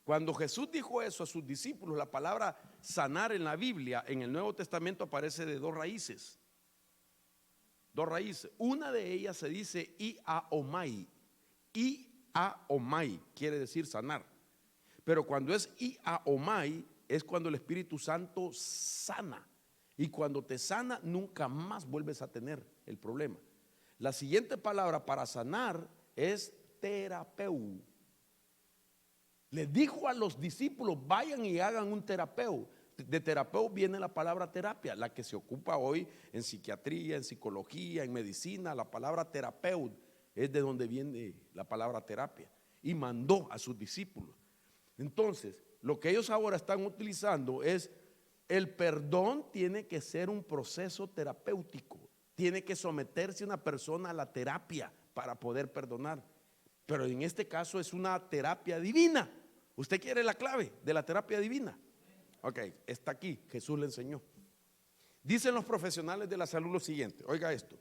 Cuando Jesús dijo eso a sus discípulos, la palabra sanar en la Biblia, en el Nuevo Testamento, aparece de dos raíces. Dos raíces. Una de ellas se dice iaomai. Iaomai quiere decir sanar. Pero cuando es iaomai, es cuando el Espíritu Santo sana. Y cuando te sana, nunca más vuelves a tener el problema. La siguiente palabra para sanar es terapeu. Le dijo a los discípulos, vayan y hagan un terapeu. De terapeu viene la palabra terapia, la que se ocupa hoy en psiquiatría, en psicología, en medicina. La palabra terapeut es de donde viene la palabra terapia. Y mandó a sus discípulos. Entonces, lo que ellos ahora están utilizando es el perdón. Tiene que ser un proceso terapéutico. Tiene que someterse una persona a la terapia para poder perdonar. Pero en este caso es una terapia divina. ¿Usted quiere la clave de la terapia divina? Ok, está aquí, Jesús le enseñó. Dicen los profesionales de la salud lo siguiente, oiga esto.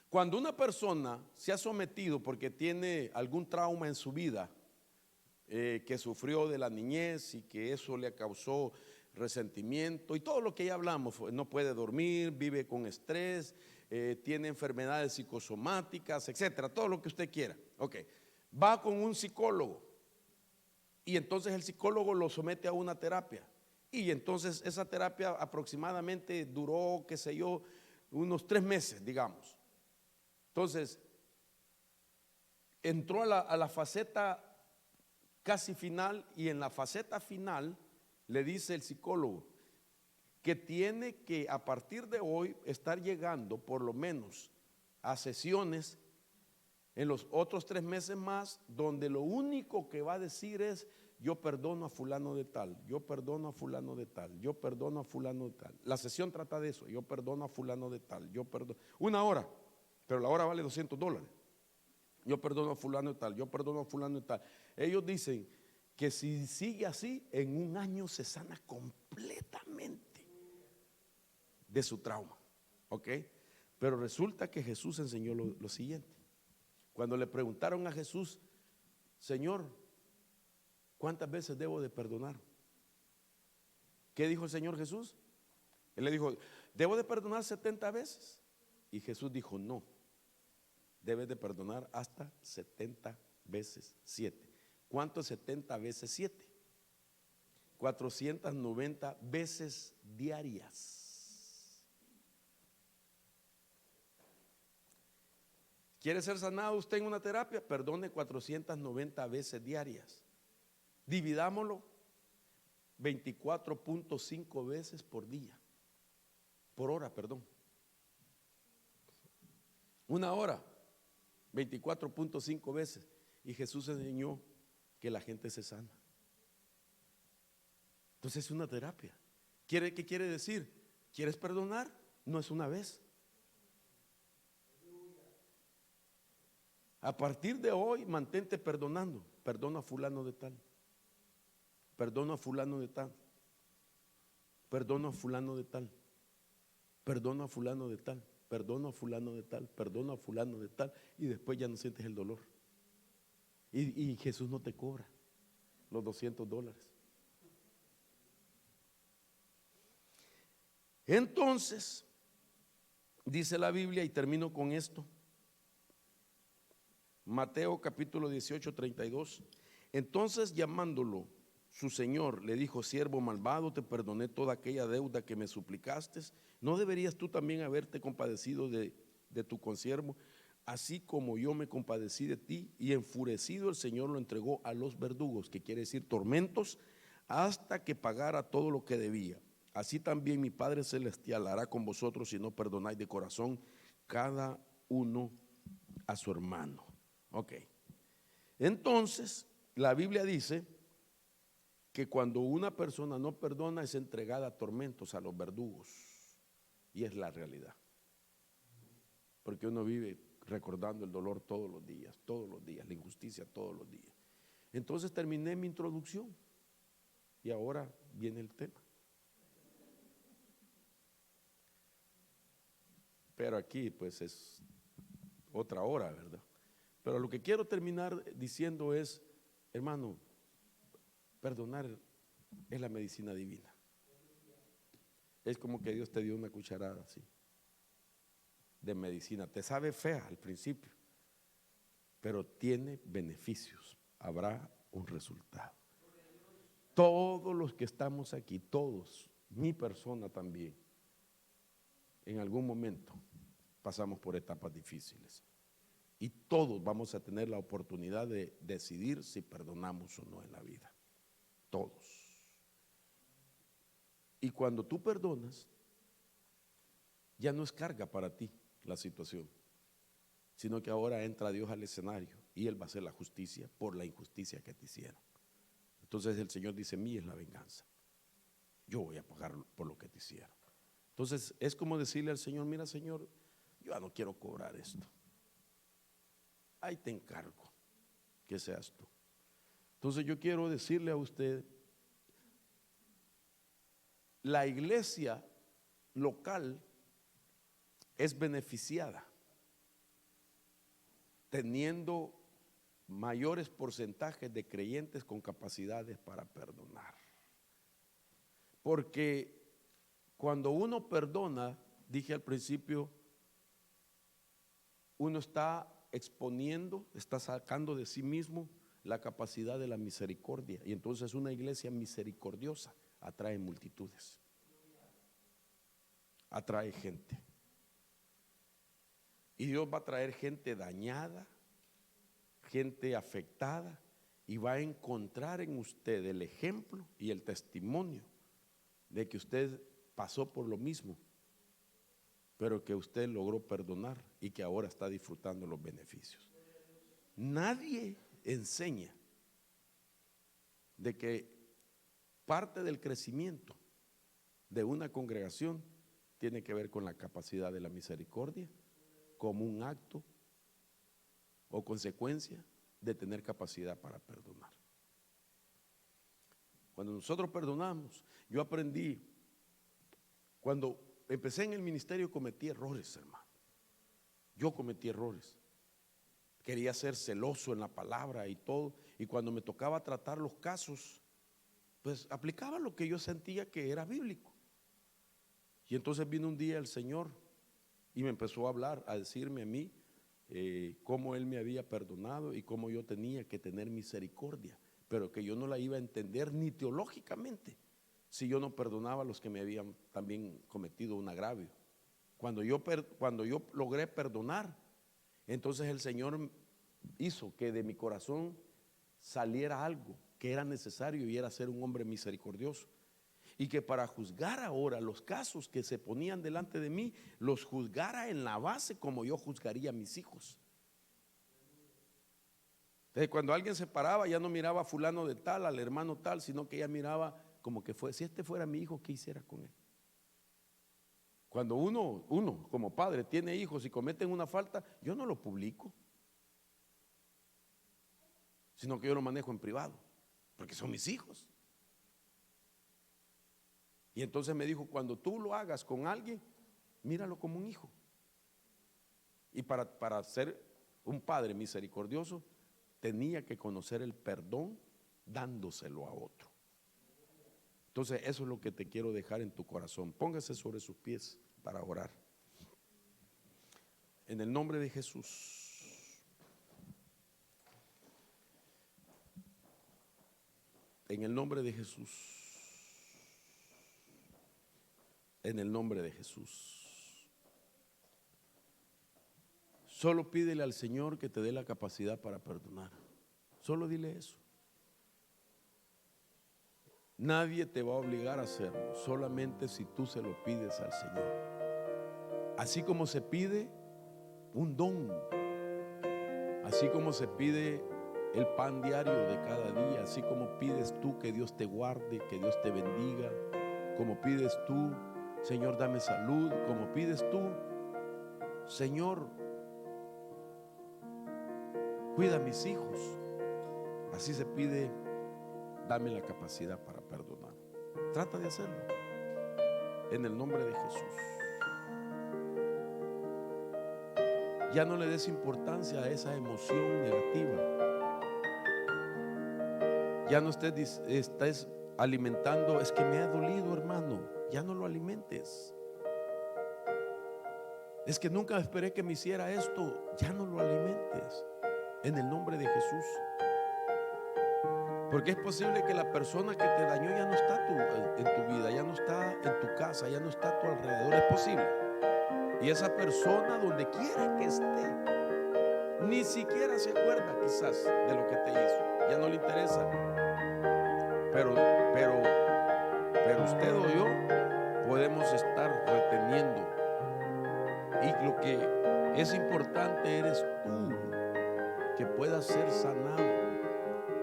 Cuando una persona se ha sometido porque tiene algún trauma en su vida, que sufrió de la niñez y que eso le causó resentimiento y todo lo que ya hablamos, no puede dormir, vive con estrés, tiene enfermedades psicosomáticas, etcétera, todo lo que usted quiera. Ok, va con un psicólogo y entonces el psicólogo lo somete a una terapia y entonces esa terapia aproximadamente duró, qué sé yo, unos 3 meses, digamos. Entonces entró a la faceta casi final y en la faceta final le dice el psicólogo que tiene que a partir de hoy estar llegando por lo menos a sesiones en los otros 3 meses más, donde lo único que va a decir es: yo perdono a fulano de tal, yo perdono a fulano de tal, yo perdono a fulano de tal. La sesión trata de eso: yo perdono a fulano de tal, yo perdono. 1 hora, pero la hora vale $200. Yo perdono a fulano de tal, yo perdono a fulano de tal. Ellos dicen que si sigue así, en 1 año se sana completamente de su trauma. ¿Ok? Pero resulta que Jesús enseñó lo siguiente. Cuando le preguntaron a Jesús: Señor, ¿cuántas veces debo de perdonar? ¿Qué dijo el Señor Jesús? Él le dijo: ¿debo de perdonar 70 veces? Y Jesús dijo: no, debes de perdonar hasta 70 veces 7. ¿Cuánto es 70 veces 7? 490 veces diarias. ¿Quiere ser sanado usted en una terapia? Perdone 490 veces diarias. Dividámoslo 24.5 veces por día. Por hora, perdón. 1 hora, 24.5 veces. Y Jesús enseñó que la gente se sana. Entonces es una terapia. ¿Qué quiere decir? ¿Quieres perdonar? No es una vez. A partir de hoy, mantente perdonando. Perdono a fulano de tal. Perdono a fulano de tal. Perdono a fulano de tal. Perdono a fulano de tal, perdono a fulano de tal, perdono a fulano de tal, y después ya no sientes el dolor. Y Jesús no te cobra los $200. Entonces, dice la Biblia, y termino con esto, Mateo capítulo 18, 32. Entonces, llamándolo su señor, le dijo: siervo malvado, te perdoné toda aquella deuda que me suplicaste. ¿No deberías tú también haberte compadecido de tu consiervo, así como yo me compadecí de ti? Y enfurecido, el Señor lo entregó a los verdugos, que quiere decir tormentos, hasta que pagara todo lo que debía. Así también mi Padre Celestial hará con vosotros si no perdonáis de corazón cada uno a su hermano. Ok. Entonces, la Biblia dice que cuando una persona no perdona, es entregada a tormentos, a los verdugos. Y es la realidad. Porque uno vive recordando el dolor todos los días, la injusticia todos los días. Entonces terminé mi introducción y ahora viene el tema. Pero aquí pues es otra hora, ¿verdad? Pero lo que quiero terminar diciendo es, hermano, perdonar es la medicina divina. Es como que Dios te dio una cucharada así de medicina. Te sabe fea al principio, pero tiene beneficios. Habrá un resultado. Todos los que estamos aquí, todos, mi persona también, en algún momento pasamos por etapas difíciles. Y todos vamos a tener la oportunidad de decidir si perdonamos o no en la vida. Todos. Y cuando tú perdonas, ya no es carga para ti la situación, sino que ahora entra Dios al escenario y Él va a hacer la justicia por la injusticia que te hicieron. Entonces el Señor dice: mía es la venganza, yo voy a pagar por lo que te hicieron. Entonces es como decirle al Señor: mira, Señor, yo ya no quiero cobrar esto, ahí te encargo que seas tú. Entonces yo quiero decirle a usted, la iglesia local es beneficiada teniendo mayores porcentajes de creyentes con capacidades para perdonar. Porque cuando uno perdona, dije al principio, uno está exponiendo, está sacando de sí mismo la capacidad de la misericordia. Y entonces una iglesia misericordiosa atrae multitudes, atrae gente. Y Dios va a traer gente dañada, gente afectada, y va a encontrar en usted el ejemplo y el testimonio de que usted pasó por lo mismo, pero que usted logró perdonar y que ahora está disfrutando los beneficios. Nadie enseña de que parte del crecimiento de una congregación tiene que ver con la capacidad de la misericordia como un acto o consecuencia de tener capacidad para perdonar. Cuando nosotros perdonamos, yo aprendí, cuando empecé en el ministerio cometí errores, hermano. Yo cometí errores. Quería ser celoso en la palabra y todo, y cuando me tocaba tratar los casos, pues aplicaba lo que yo sentía que era bíblico. Y entonces vino un día el Señor y me empezó a hablar, a decirme a mí cómo Él me había perdonado y cómo yo tenía que tener misericordia, pero que yo no la iba a entender ni teológicamente si yo no perdonaba a los que me habían también cometido un agravio. Cuando yo logré perdonar, entonces el Señor hizo que de mi corazón saliera algo que era necesario, y era ser un hombre misericordioso. Y que para juzgar ahora los casos que se ponían delante de mí, los juzgara en la base como yo juzgaría a mis hijos. Entonces, cuando alguien se paraba, ya no miraba a fulano de tal, al hermano tal, sino que ya miraba como que si este fuera mi hijo, ¿qué hiciera con él? Cuando uno como padre tiene hijos y cometen una falta, yo no lo publico, sino que yo lo manejo en privado, porque son mis hijos. Y entonces me dijo: cuando tú lo hagas con alguien, Míralo como un hijo. Y para ser un padre misericordioso, tenía que conocer el perdón dándoselo a otro. Entonces eso es lo que te quiero dejar en tu corazón. Póngase sobre sus pies para orar. En el nombre de Jesús. En el nombre de Jesús. En el nombre de Jesús. Solo pídele al Señor que te dé la capacidad para perdonar. Solo dile eso. Nadie te va a obligar a hacerlo, solamente si tú se lo pides al Señor. Así como se pide un don, así como se pide el pan diario de cada día, así como pides tú que Dios te guarde, que Dios te bendiga, como pides tú, Señor, dame salud, como pides tú, Señor, cuida a mis hijos. Así se pide, dame la capacidad para perdonar. Trata de hacerlo en el nombre de Jesús. Ya no le des importancia a esa emoción negativa. Ya no estés alimentando, es que me ha dolido, hermano. Ya no lo alimentes. Es que nunca esperé que me hiciera esto. Ya no lo alimentes. En el nombre de Jesús. Porque es posible que la persona que te dañó ya no está en tu vida, ya no está en tu casa, ya no está a tu alrededor. Es posible. Y esa persona, donde quiera que esté, ni siquiera se acuerda quizás de lo que te hizo. Ya no le interesa. Pero usted o yo podemos estar reteniendo. Y lo que es importante eres tú, que puedas ser sanado.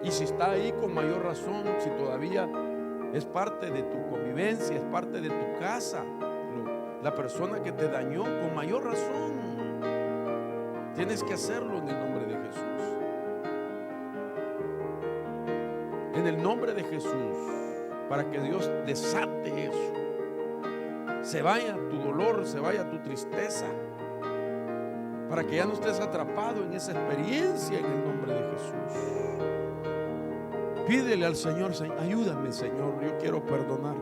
Y si está ahí, con mayor razón, si todavía es parte de tu convivencia, es parte de tu casa, la persona que te dañó, con mayor razón tienes que hacerlo en el nombre de Jesús. En el nombre de Jesús, para que Dios desate eso, se vaya tu dolor, se vaya tu tristeza, para que ya no estés atrapado en esa experiencia, en el nombre de Jesús. Pídele al Señor, ayúdame, Señor, yo quiero perdonar.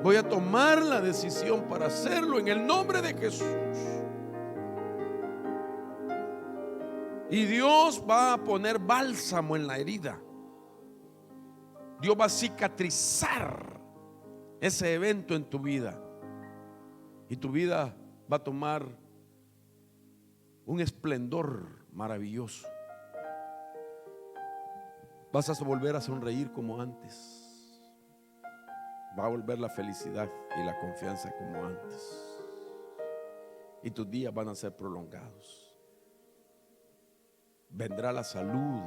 Voy a tomar la decisión para hacerlo en el nombre de Jesús. Y Dios va a poner bálsamo en la herida. Dios va a cicatrizar ese evento en tu vida. Y tu vida va a tomar un esplendor maravilloso. Vas a volver a sonreír como antes. Va a volver la felicidad y la confianza como antes. Y tus días van a ser prolongados. Vendrá la salud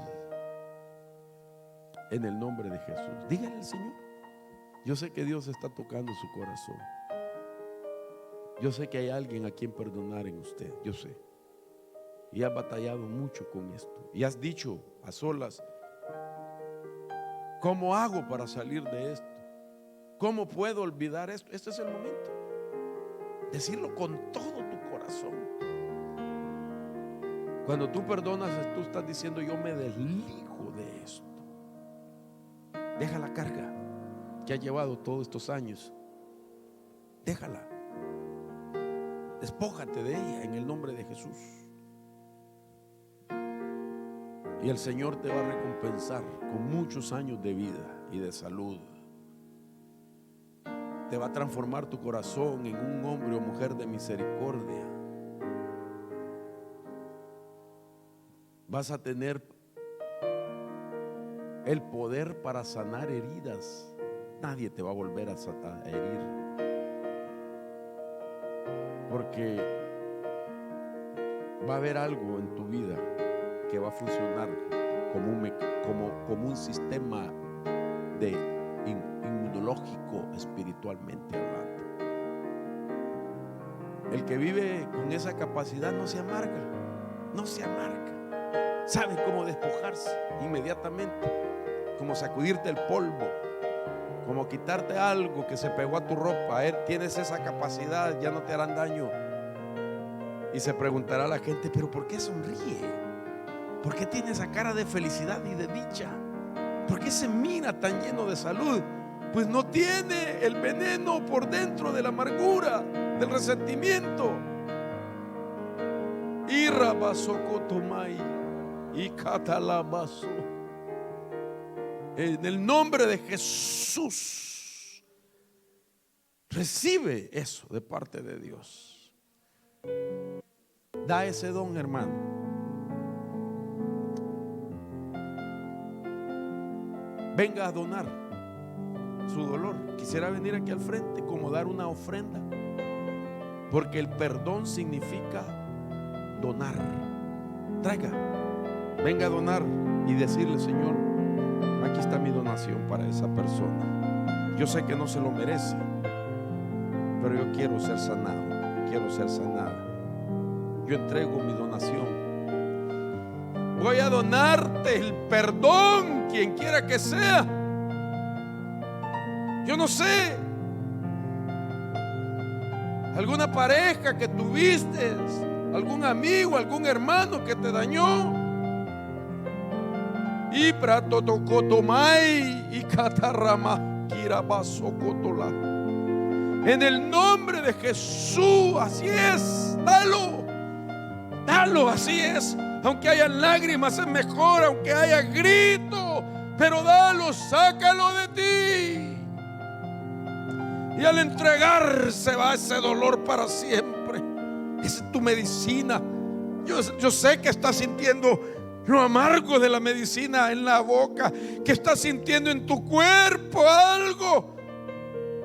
en el nombre de Jesús. Dígale al Señor. Yo sé que Dios está tocando su corazón. Yo sé que hay alguien a quien perdonar en usted. Yo sé. Y has batallado mucho con esto. Y has dicho a solas: ¿cómo hago para salir de esto? ¿Cómo puedo olvidar esto? Este es el momento. Decirlo con todo tu corazón. Cuando tú perdonas, tú estás diciendo: yo me deslijo de esto. Deja la carga que has llevado todos estos años. Déjala. Despójate de ella en el nombre de Jesús. Y el Señor te va a recompensar con muchos años de vida y de salud. Te va a transformar tu corazón en un hombre o mujer de misericordia. Vas a tener el poder para sanar heridas. Nadie te va a volver a herir, porque va a haber algo en tu vida que va a funcionar como un sistema inmunológico, espiritualmente hablando. El que vive con esa capacidad no se amarga, sabe cómo despojarse inmediatamente, como sacudirte el polvo, como quitarte algo que se pegó a tu ropa. Tienes esa capacidad, ya no te harán daño. Y se preguntará la gente: pero ¿por qué sonríe? ¿Por qué tiene esa cara de felicidad y de dicha? ¿Por qué se mira tan lleno de salud? Pues no tiene el veneno por dentro de la amargura, del resentimiento. Y rabasocotomai y catalabaso. En el nombre de Jesús, recibe eso de parte de Dios. Da ese don, hermano. Venga a donar su dolor. Quisiera venir aquí al frente como dar una ofrenda, porque el perdón significa donar. Traiga, venga a donar y decirle: Señor, aquí está mi donación para esa persona. Yo sé que no se lo merece, pero yo quiero ser sanado, quiero ser sanada. Yo entrego mi donación. Voy a donarte el perdón, quien quiera que sea. Yo no sé, alguna pareja que tuviste, algún amigo, algún hermano que te dañó. Y prato tocotomai y catarrama kirabasocotola. En el nombre de Jesús, así es. Dalo, así es. Aunque haya lágrimas es mejor, aunque haya grito, pero dalo, sácalo de ti. Y al entregar se va ese dolor para siempre. Esa es tu medicina. Yo sé que estás sintiendo lo amargo de la medicina en la boca, que estás sintiendo en tu cuerpo algo.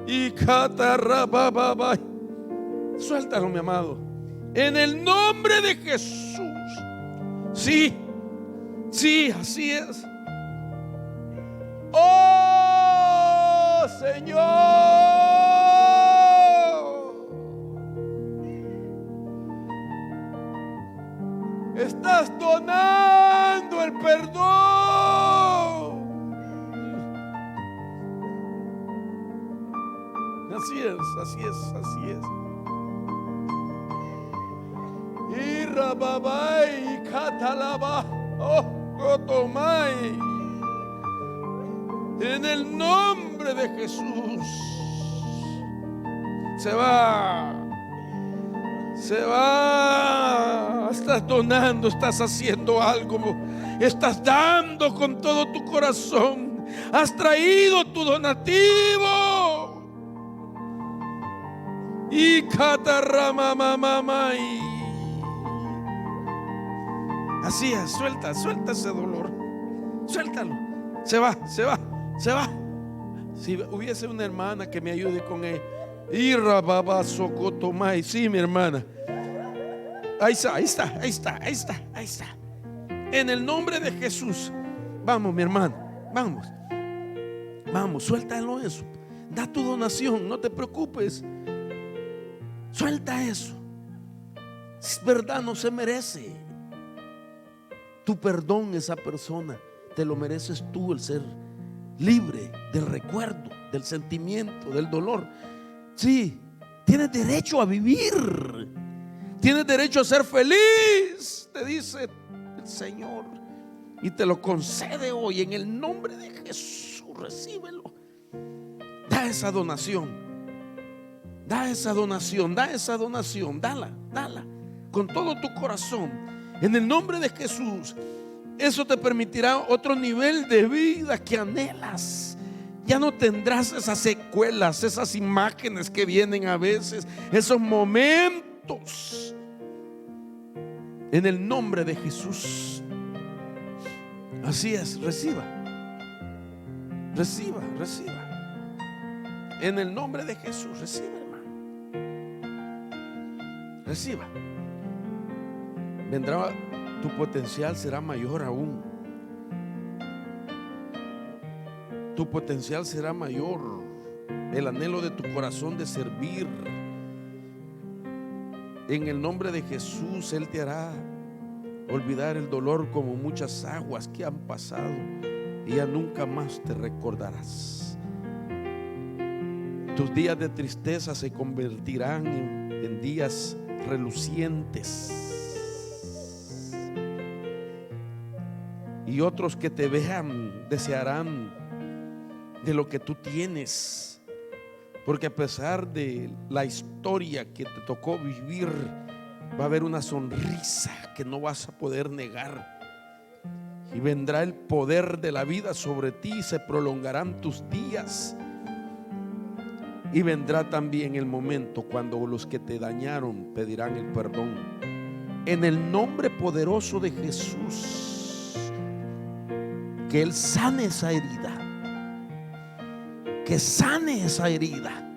Y catarrababa. Suéltalo, mi amado, en el nombre de Jesús. Sí, así es. Oh, Señor, estás donando el perdón. Así es. Y rababai catalaba, oh, cotomai. En el nombre de Jesús. Se va. Estás donando, estás haciendo algo, estás dando con todo tu corazón. Has traído tu donativo. Y catarramamamamai. Así es, suelta ese dolor. Suéltalo. Se va. Si hubiese una hermana que me ayude con él. Sí, mi hermana. Ahí está. En el nombre de Jesús. Vamos, mi hermano. Vamos, suéltalo eso. Da tu donación, no te preocupes. Suelta eso. Es verdad, no se merece tu perdón esa persona. Te lo mereces tú, el ser libre del recuerdo, del sentimiento, del dolor. Sí, tienes derecho a vivir. Tienes derecho a ser feliz, te dice el Señor. Y te lo concede hoy en el nombre de Jesús. Recíbelo. Da esa donación. Dala con todo tu corazón. En el nombre de Jesús. Eso te permitirá otro nivel de vida que anhelas. Ya no tendrás esas secuelas, esas imágenes que vienen a veces, esos momentos. En el nombre de Jesús. Así es, reciba. En el nombre de Jesús, reciba, hermano. Reciba. Vendrá, tu potencial será mayor aún. Tu potencial será mayor. El anhelo de tu corazón de servir. En el nombre de Jesús, Él te hará olvidar el dolor como muchas aguas que han pasado y ya nunca más te recordarás. tus días de tristeza se convertirán en días relucientes. Y otros que te vean desearán de lo que tú tienes, porque a pesar de la historia que te tocó vivir, va a haber una sonrisa que no vas a poder negar. Y vendrá el poder de la vida sobre ti y se prolongarán tus días. Y vendrá también el momento cuando los que te dañaron pedirán el perdón. En el nombre poderoso de Jesús, que Él sane esa herida. Que sane esa herida.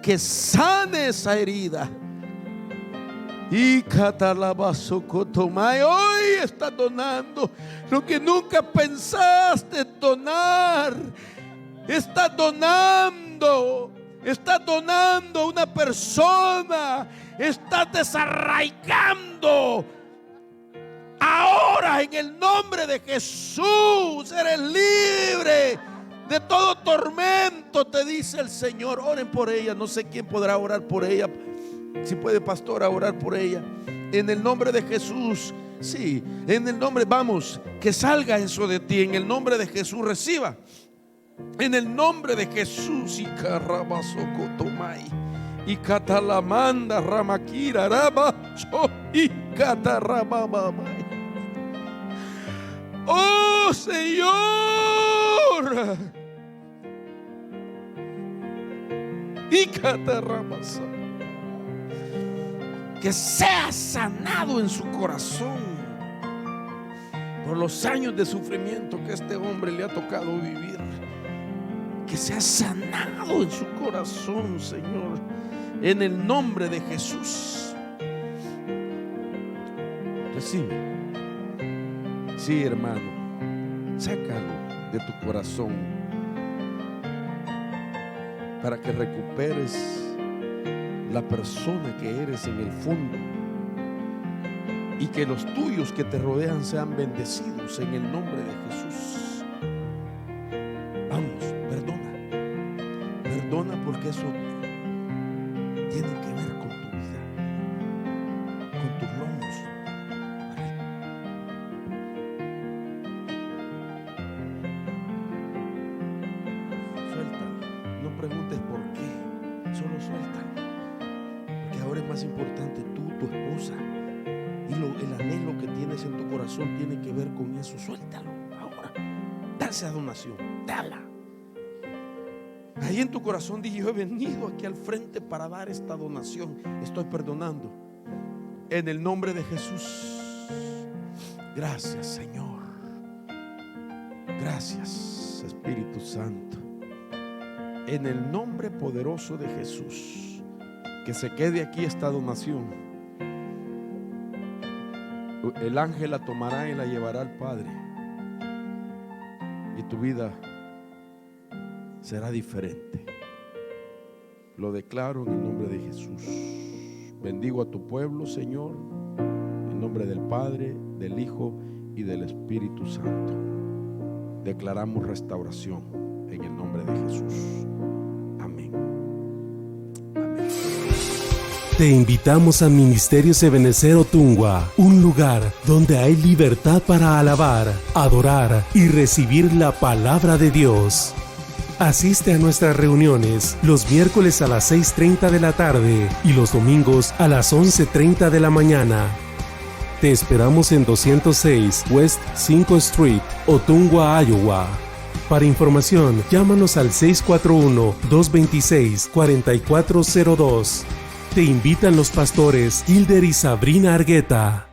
Que sane esa herida. Y Catalabazo Cotomay, hoy estás donando lo que nunca pensaste donar. Estás donando una persona. Estás desarraigando. Ahora en el nombre de Jesús eres libre de todo tormento, te dice el Señor. Oren por ella. No sé quién podrá orar por ella. Si puede, pastora, orar por ella. En el nombre de Jesús. Sí, en el nombre, vamos, que salga eso de ti. En el nombre de Jesús, reciba. En el nombre de Jesús. Y Carabasocotomay. Y Catalamanda Ramakira Rabacho. Y Catarabamamay. Oh Señor. Y Catarramasa. Que sea sanado en su corazón por los años de sufrimiento que este hombre le ha tocado vivir. Que sea sanado en su corazón, Señor, en el nombre de Jesús. Recibe. Sí, hermano, sácalo de tu corazón para que recuperes la persona que eres en el fondo, y que los tuyos que te rodean sean bendecidos en el nombre de Jesús. Vamos, perdona porque eso tiene que ver con tu vida, con tus lomos. Suéltalo, no preguntes por qué, solo suéltalo. Ahora es más importante tú, tu esposa, y el anhelo que tienes en tu corazón tiene que ver con eso. Suéltalo ahora. Da esa donación, dala. Ahí en tu corazón dije: yo he venido aquí al frente para dar esta donación. Estoy perdonando en el nombre de Jesús. Gracias, Señor. Gracias, Espíritu Santo. En el nombre poderoso de Jesús. Que se quede aquí esta donación. El ángel la tomará y la llevará al Padre. Y tu vida será diferente. Lo declaro en el nombre de Jesús. Bendigo a tu pueblo, Señor, en nombre del Padre, del Hijo y del Espíritu Santo. Declaramos restauración en el nombre de Jesús. Te invitamos a Ministerios Ebenecer Otungua, un lugar donde hay libertad para alabar, adorar y recibir la palabra de Dios. Asiste a nuestras reuniones los miércoles a las 6:30 de la tarde y los domingos a las 11:30 de la mañana. Te esperamos en 206 West 5th Street, Otungua, Iowa. Para información, llámanos al 641-226-4402. Te invitan los pastores Hilder y Sabrina Argueta.